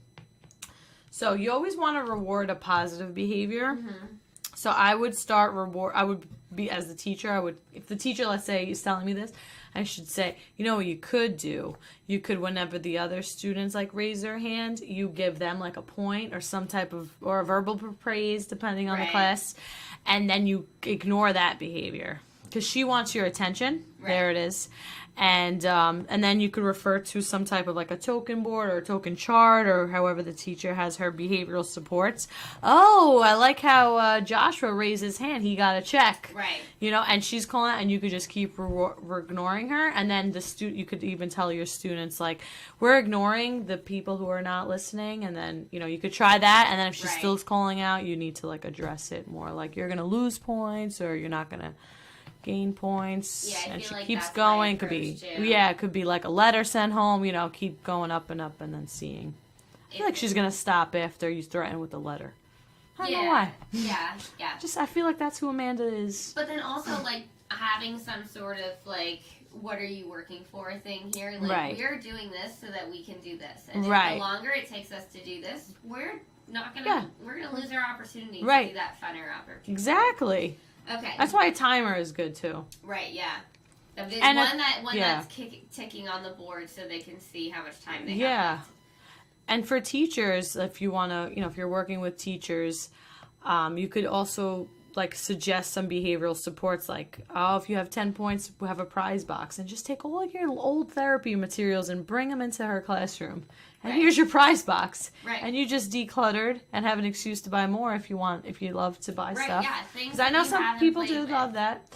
So you always want to reward a positive behavior. Mm-hmm. So I would I would be, as the teacher, if the teacher, let's say, is telling me this, I should say, you know what you could do? You could, whenever the other students, like, raise their hand, you give them, like, a point or some type of, or a verbal praise, depending on the class. and then you ignore that behavior because she wants your attention. Right. There it is. And then you could refer to some type of like a token board or a token chart or however the teacher has her behavioral supports. Oh, I like how Joshua raised his hand. He got a check. Right. You know, and she's calling out, and you could just keep ignoring her. And then you could even tell your students, like, we're ignoring the people who are not listening. And then, you know, you could try that. And then if she's still calling out, you need to, like, address it more. Like, you're going to lose points or you're not going to gain points. Yeah, and she like keeps going. Could be it could be like a letter sent home, you know, keep going up and up and then seeing. I feel like she's gonna stop after you threaten with the letter. I don't know why. Yeah. I feel like that's who Amanda is. But then also like having some sort of like, what are you working for thing here? Like we're doing this so that we can do this. And if the longer it takes us to do this, we're gonna lose our opportunity to do that funner opportunity. Exactly. Okay. That's why a timer is good too. Right, yeah. And one that's ticking on the board so they can see how much time they have. Yeah. And for teachers, if you want to, you know, if you're working with teachers, you could also like suggest some behavioral supports like, oh, if you have 10 points, we'll have a prize box and just take all of your old therapy materials and bring them into her classroom. And here's your prize box. Right. And you just decluttered and have an excuse to buy more if you love to buy stuff. Yeah, things because I know some people do love that.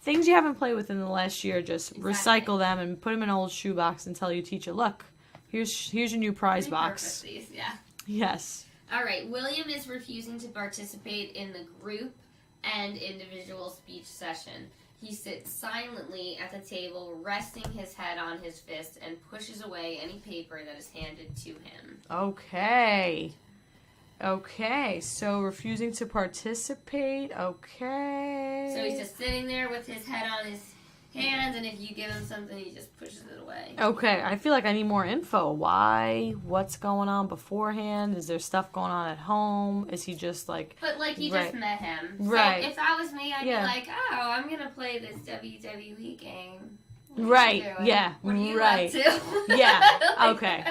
Things you haven't played with in the last year, just recycle them and put them in an old shoebox and tell your teacher, look, here's your new prize box. These, yeah. Yes. All right. William is refusing to participate in the group and individual speech session. He sits silently at the table, resting his head on his fist, and pushes away any paper that is handed to him. Okay, so refusing to participate, okay. So he's just sitting there with his head on his hands, and if you give him something, he just pushes it away. Okay, I feel like I need more info. Why? What's going on beforehand? Is there stuff going on at home? Is he just like... But like you just met him. Right. So if that was me, I'd be like, oh, I'm going to play this WWE game. Right, yeah, what are you up to? Yeah, okay.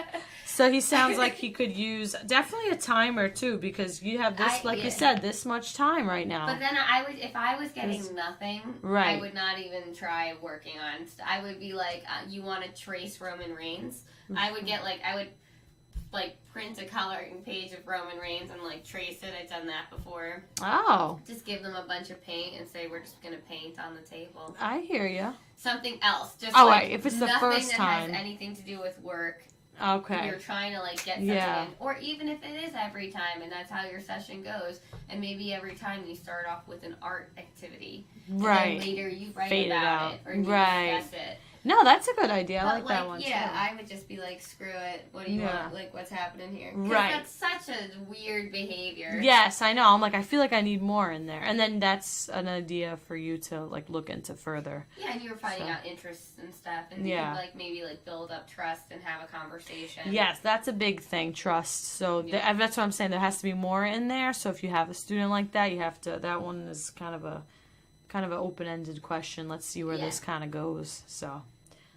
So he sounds like he could use definitely a timer too, because you have this, you said, this much time right now. But then if I was getting nothing, I would not even try working on. I would be like, you want to trace Roman Reigns? I would print a coloring page of Roman Reigns and like trace it. I've done that before. Oh. Just give them a bunch of paint and say we're just gonna paint on the table. I hear you. Something else, just if it's the first time, nothing that has anything to do with work. Okay. You're trying to like get something in, or even if it is every time, and that's how your session goes, and maybe every time you start off with an art activity, right? And then later you write about it or you discuss it. No, that's a good idea. I like that one too. Yeah, I would just be like, screw it. What do you want? Like, what's happening here? Right. That's such a weird behavior. Yes, I know. I'm like, I feel like I need more in there. And then that's an idea for you to like look into further. Yeah, and you were finding out interests and stuff. And you could like maybe like build up trust and have a conversation. Yes, that's a big thing, trust. So that's what I'm saying. There has to be more in there. So if you have a student like that, you have to, that one is kind of an open-ended question. Let's see where this kind of goes. So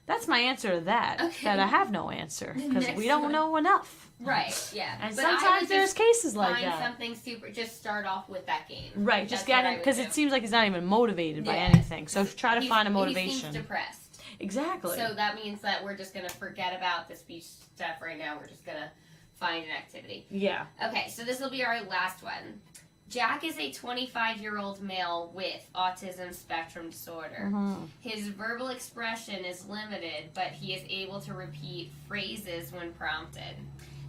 that's my answer to that. Okay. That I have no answer because we don't know enough. Right. Yeah. And sometimes there's cases like that. Find something super. Just start off with that game. Right. Just get him because it seems like he's not even motivated by anything. So try to find a motivation. He seems depressed. Exactly. So that means that we're just gonna forget about the speech stuff right now. We're just gonna find an activity. Yeah. Okay. So this will be our last one. Jack is a 25-year-old male with autism spectrum disorder. Mm-hmm. His verbal expression is limited, but he is able to repeat phrases when prompted.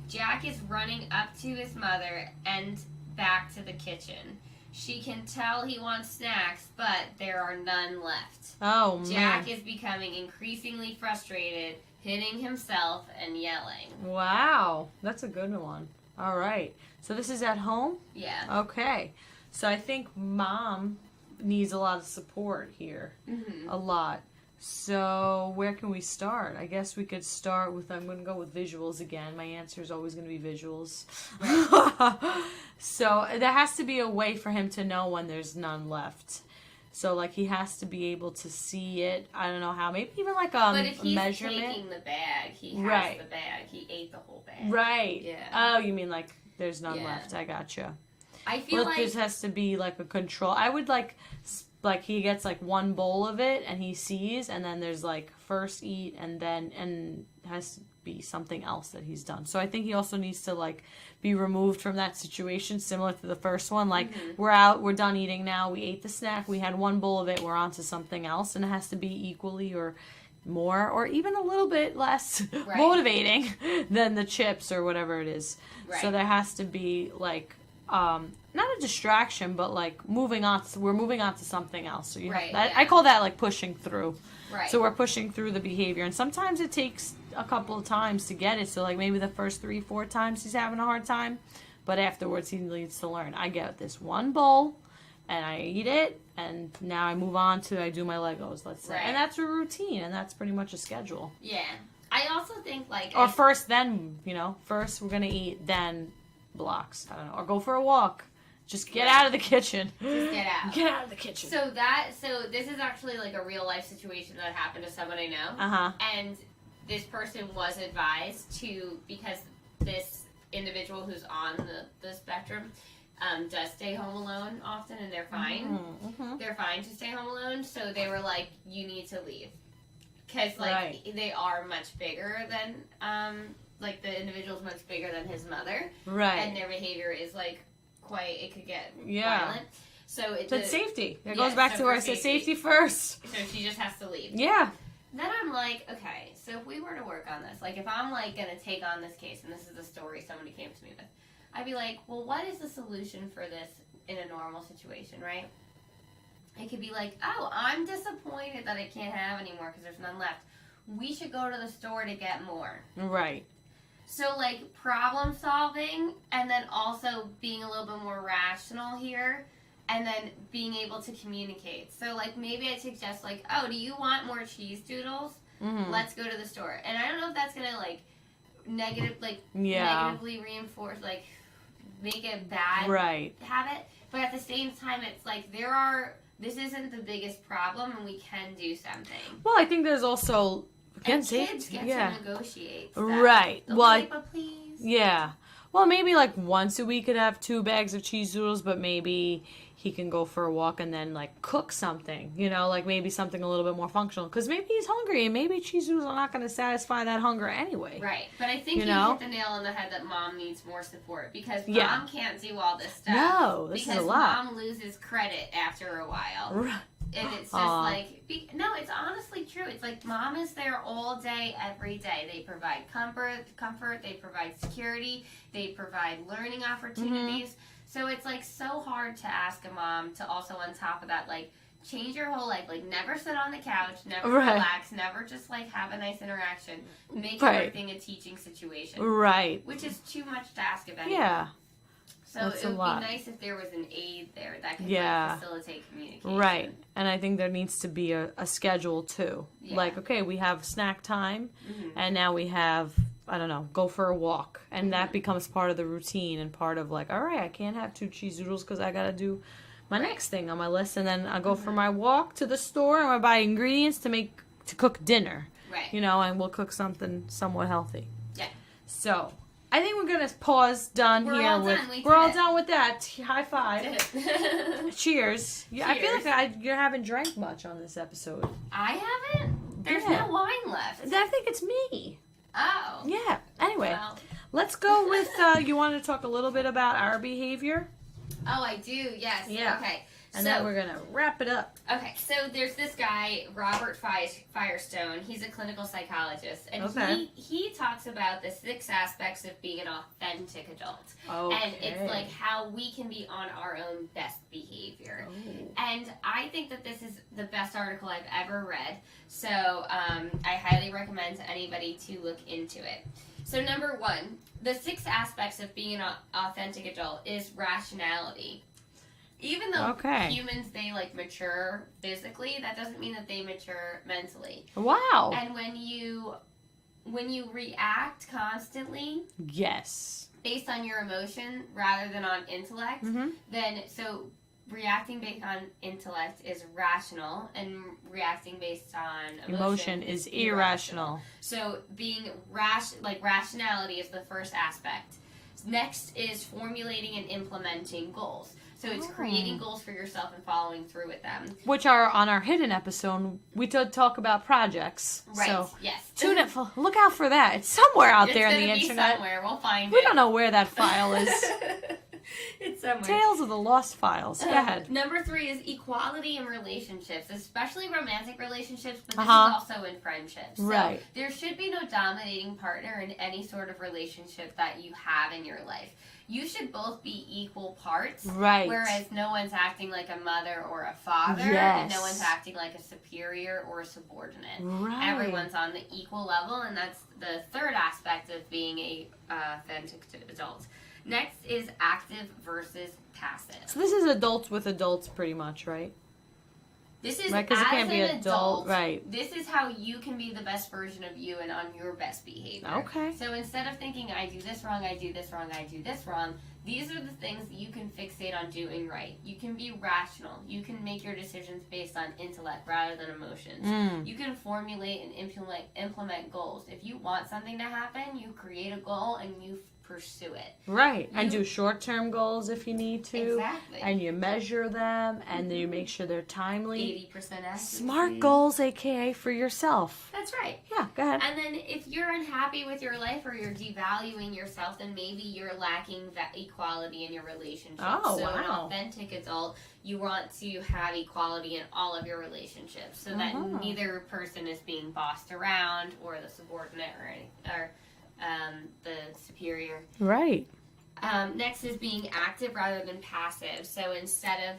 Jack is running up to his mother and back to the kitchen. She can tell he wants snacks, but there are none left. Oh, man. Jack is becoming increasingly frustrated, hitting himself and yelling. Wow. That's a good one. All right. So this is at home? Yeah. Okay. So I think mom needs a lot of support here. Mm-hmm. A lot. So where can we start? I guess we could start with, I'm going to go with visuals again. My answer is always going to be visuals. Right. So there has to be a way for him to know when there's none left. So, like, he has to be able to see it. I don't know how. Maybe even, like, but if he's measurement. taking the bag, he has the bag. He ate the whole bag. Right. Yeah. Oh, you mean, like, there's none left. I gotcha. I feel this has to be like a control. I would like he gets like one bowl of it and he sees, and then there's like first eat and has to be something else that he's done. So I think he also needs to like be removed from that situation, similar to the first one. Like we're done eating now. We ate the snack. We had one bowl of it. We're on to something else, and it has to be equally or more or even a little bit less motivating than the chips or whatever it is. Right. So there has to be like not a distraction, but like we're moving on to something else. So I call that like pushing through. Right. So we're pushing through the behavior, and sometimes it takes a couple of times to get it. So like maybe the first 3-4 times he's having a hard time, but afterwards he needs to learn. I get this one bowl and I eat it, and now I move on to I do my Legos, let's say. Right. And that's a routine, and that's pretty much a schedule. Yeah. I also think like first we're gonna eat, then blocks. I don't know. Or go for a walk. Just get out of the kitchen. Just get out. Get out of the kitchen. So this is actually like a real life situation that happened to someone I know. Uh-huh. And this person was advised to, because this individual who's on the spectrum does stay home alone often, and they're fine. Mm-hmm. They're fine to stay home alone. So they were like, you need to leave. Because like they are much bigger than like the individual's much bigger than his mother. Right. And their behavior is like it could get violent. So it's safety. It goes back to where I said safety first. So she just has to leave. Yeah. Then I'm like, okay, so if we were to work on this, like if I'm like going to take on this case, and this is a story somebody came to me with, I'd be like, well, what is the solution for this in a normal situation, right? It could be like, oh, I'm disappointed that I can't have any more because there's none left. We should go to the store to get more. Right. So, like, problem solving, and then also being a little bit more rational here, and then being able to communicate. So, like, maybe I suggest, like, oh, do you want more cheese doodles? Mm-hmm. Let's go to the store. And I don't know if that's going to, like, negatively reinforce, like, make a bad habit. But at the same time, it's like, this isn't the biggest problem, and we can do something. Well, I think there's also... And kids get to negotiate stuff. Right. They'll be like, but please. Yeah. Well, maybe like once a week could have 2 bags of cheese doodles, but maybe he can go for a walk and then like cook something, like maybe something a little bit more functional. Because maybe he's hungry and maybe cheese doodles are not going to satisfy that hunger anyway. Right. But I think you hit the nail on the head that mom needs more support because mom can't do all this stuff. No, this is a lot. Because mom loses credit after a while. Right. And it's just it's honestly true. It's like mom is there all day, every day. They provide comfort, they provide security, they provide learning opportunities. Mm-hmm. So it's like so hard to ask a mom to also on top of that, like change your whole life, like never sit on the couch, never relax, never just like have a nice interaction. Make everything a teaching situation. Right. Which is too much to ask of anyone. Yeah. So it would be nice if there was an aid there that could facilitate communication. Right. And I think there needs to be a schedule too. Yeah. Like, okay, we have snack time and now we have, I don't know, go for a walk. And that becomes part of the routine and part of like, all right, I can't have 2 cheese doodles because I got to do my next thing on my list. And then I go for my walk to the store and I buy ingredients to cook dinner. Right. And we'll cook something somewhat healthy. Yeah. So... I think we're gonna pause. We're all done with that. High five. Cheers. Yeah, I feel like you haven't drank much on this episode. I haven't? There's no wine left. I think it's me. Oh. Yeah. Anyway, let's go with, you want to talk a little bit about our behavior? Oh, I do. Yes. Yeah. Okay. And then we're going to wrap it up. Okay, so there's this guy, Robert Firestone. He's a clinical psychologist. And he talks about the 6 aspects of being an authentic adult. Okay. And it's like how we can be on our own best behavior. Oh. And I think that this is the best article I've ever read. So I highly recommend to anybody to look into it. So number 1, the 6 aspects of being an authentic adult is rationality. Even though humans, they like mature physically, that doesn't mean that they mature mentally. Wow. And when you react constantly, based on your emotion rather than on intellect, then reacting based on intellect is rational, and reacting based on emotion is irrational. So being rationality is the first aspect. Next is formulating and implementing goals. So it's creating goals for yourself and following through with them. Which are on our hidden episode. We did talk about projects. Right. So yes. Tune it. Look out for that. It's somewhere out there in the internet. Somewhere. We'll find it. We don't know where that file is. It's somewhere. Tales of the Lost Files. Go ahead. Number 3 is equality in relationships, especially romantic relationships, but this is also in friendships. Right. So there should be no dominating partner in any sort of relationship that you have in your life. You should both be equal parts. Right. Whereas no one's acting like a mother or a father. Yes. And no one's acting like a superior or a subordinate. Right. Everyone's on the equal level, and that's the third aspect of being a authentic adult. Next is active versus passive. So this is adults with adults pretty much, right? This is right, 'cause it can't be an adult, right? This is how you can be the best version of you and on your best behavior. Okay. So instead of thinking, I do this wrong, I do this wrong, I do this wrong, these are the things that you can fixate on doing right. You can be rational. You can make your decisions based on intellect rather than emotions. You can formulate and implement goals. If you want something to happen, you create a goal and you pursue it. Right. And do short-term goals if you need to. Exactly. And you measure them and you make sure they're timely. 80% accuracy. Smart goals, aka for yourself. That's right. Yeah, go ahead. And then if you're unhappy with your life or you're devaluing yourself, then maybe you're lacking that equality in your relationship. Oh, so wow. an authentic adult, you want to have equality in all of your relationships so that neither person is being bossed around or the subordinate or the superior. Right. Next is being active rather than passive. So instead of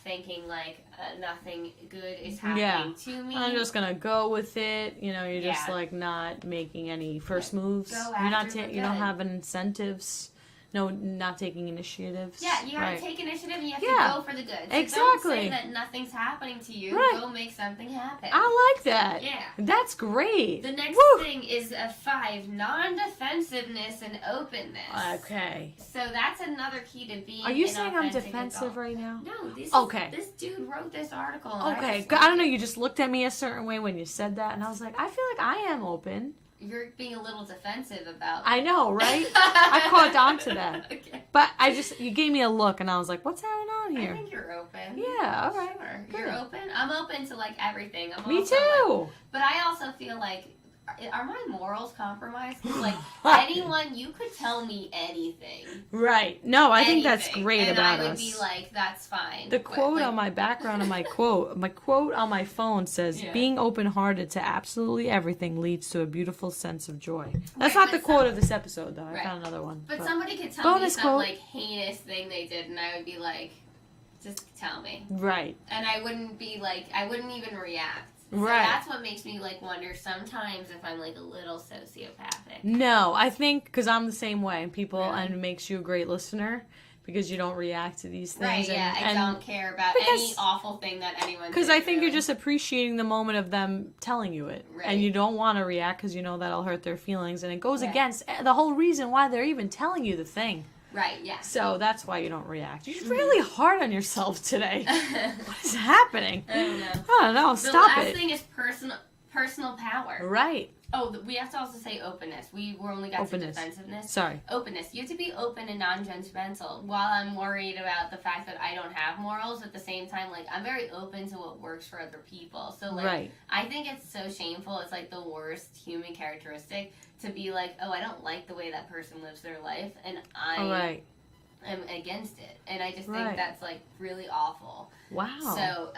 thinking like nothing good is happening to me, I'm just gonna go with it. You know, you're just like not making any first moves. You're not. You don't have incentives. No, not taking initiatives. Yeah, you have right. to take initiative and you have to go for the good. So exactly. Don't say that nothing's happening to you. Right. Go make something happen. I like that. Yeah. That's great. The next thing is a 5, non-defensiveness and openness. Okay. So that's another key to being. Are you an saying I'm authentic defensive adult. right now? No. This dude wrote this article. Okay. I don't know. You just looked at me a certain way when you said that, and I was like, I feel like I am open. You're being a little defensive about. I know, right? I caught on to that. Okay. But you gave me a look, and I was like, what's going on here? I think you're open. Yeah, all right. Sure. Good. You're open. I'm open to like everything. Me too. But I also feel like, are my morals compromised? 'Cause, like, anyone, you could tell me anything. Right. No, I think that's great about us. And I would be like, that's fine. The quote on my background of my quote on my phone says, being open-hearted to absolutely everything leads to a beautiful sense of joy. That's not the quote of this episode, though. I found another one. But somebody could tell me some, quote. like, heinous thing they did, and I would be like, just tell me. Right. And I wouldn't be like, I wouldn't even react. So right. That's what makes me like wonder sometimes if I'm like a little sociopathic. No, I think because I'm the same way. And Really? And it makes you a great listener because you don't react to these things. Right, yeah. I don't care about any awful thing that anyone Because did, I think really. you're just appreciating the moment of them telling you it. Right. And you don't want to react because you know that'll hurt their feelings. And it goes against the whole reason why they're even telling you the thing. Right, yeah. So that's why you don't react. You're really hard on yourself today. What is happening? I don't know. Stop it. The last thing is personal power. Right. Oh, we have to also say openness. We only got to defensiveness. Sorry. Openness. You have to be open and non-judgmental. While I'm worried about the fact that I don't have morals, at the same time, like, I'm very open to what works for other people. So, like, I think it's so shameful. It's, like, the worst human characteristic to be like, oh, I don't like the way that person lives their life, and I am against it. And I just think that's, like, really awful. Wow. So,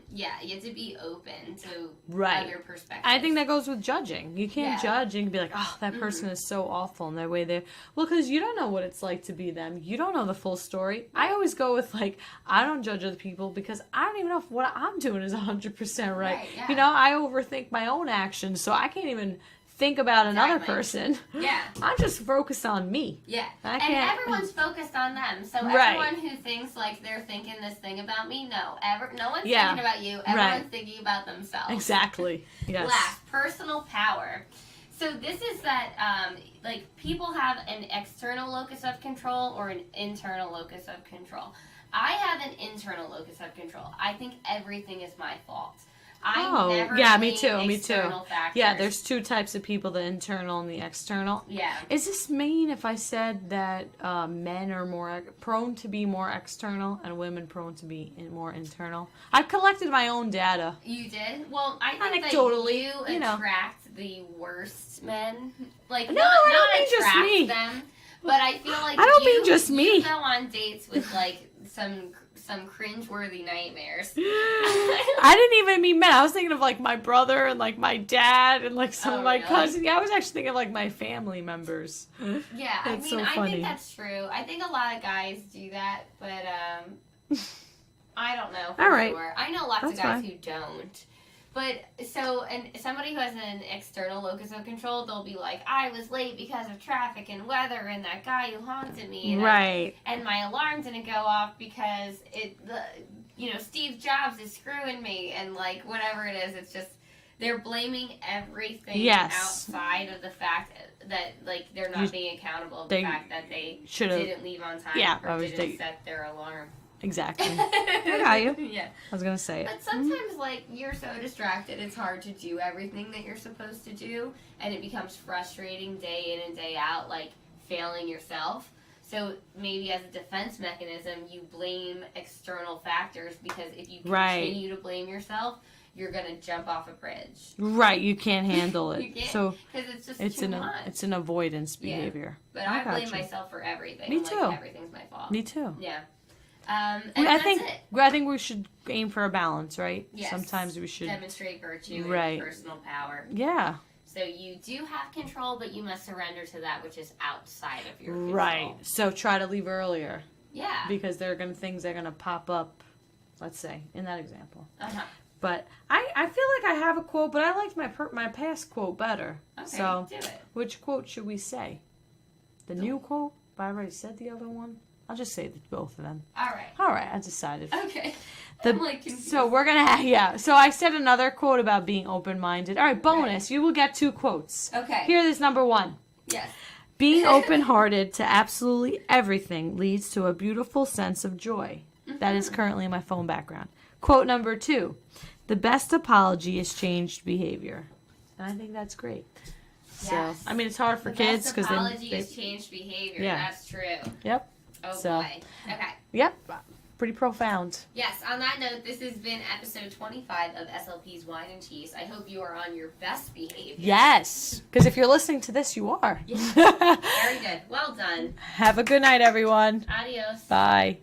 you have to be open to other perspectives. I think that goes with judging. You can't judge and be like, oh, that person is so awful and that way they're... Well, because you don't know what it's like to be them. You don't know the full story. I always go with, like, I don't judge other people because I don't even know if what I'm doing is 100% right. Yeah. You know, I overthink my own actions, so I can't even think about another person. Yeah. I'm just focused on me. Yeah. And everyone's focused on them. So everyone who thinks like they're thinking this thing about me, no one's thinking about you. Everyone's thinking about themselves. Exactly. Yes. Last, personal power. So this is that, like, people have an external locus of control or an internal locus of control. I have an internal locus of control. I think everything is my fault. I never yeah, me blame too, me too. external factors. Yeah, there's two types of people, the internal and the external. Yeah. Is this mean if I said that men are more prone to be more external and women prone to be more internal? I've collected my own data. You did? Well, I think that Anecdotally, you attract the worst men. Like, No, not I don't mean just attract me. them, but I feel like I don't mean just me. You go on dates with, like, some cringeworthy nightmares. I didn't even mean men. I was thinking of like my brother and like my dad and like some of my cousins. Yeah, I was actually thinking of like my family members. Yeah, I so funny. I think that's true. I think a lot of guys do that, but I don't know for sure. I know lots of guys who don't. But and somebody who has an external locus of control, they'll be like, I was late because of traffic and weather and that guy who honked at me. And and my alarm didn't go off because Steve Jobs is screwing me and like whatever it is. It's just, they're blaming everything outside of the fact that like they're not being accountable for the fact that they didn't leave on time or didn't set their alarm. Exactly. I got you. Yeah. I was going to say it. But sometimes, like, you're so distracted, it's hard to do everything that you're supposed to do, and it becomes frustrating day in and day out, like, failing yourself. So maybe as a defense mechanism, you blame external factors, because if you continue to blame yourself, you're going to jump off a bridge. Right, you can't handle it. You can't, so because it's just too much. It's an avoidance behavior. But I blame myself for everything. Me too. Like, everything's my fault. Me too. Yeah. I think we should aim for a balance, right? Yes. Sometimes we should demonstrate virtue and personal power. Yeah. So you do have control, but you must surrender to that which is outside of your control. Right. So try to leave earlier. Yeah. Because things are gonna pop up. Let's say in that example. Uh-huh. But I feel like I have a quote, but I liked my past quote better. Okay, so do it. Which quote should we say? The new quote? But I already said the other one. I'll just say both of them. All right. I decided. Okay. I'm like confused. So we're gonna So I said another quote about being open-minded. All right, bonus. You will get 2 quotes. Okay. Here is number 1. Yes. Being open-hearted to absolutely everything leads to a beautiful sense of joy. Mm-hmm. That is currently my phone background. Quote number 2. The best apology is changed behavior. And I think that's great. Yes. So, I mean, it's hard for kids because the apology is changed behavior. Yeah. That's true. Yep. Oh, boy. Okay. Yep. Pretty profound. Yes, on that note, this has been episode 25 of SLP's Wine and Cheese. I hope you are on your best behavior. Yes. Because if you're listening to this, you are. Yeah. Very good. Well done. Have a good night, everyone. Adios. Bye.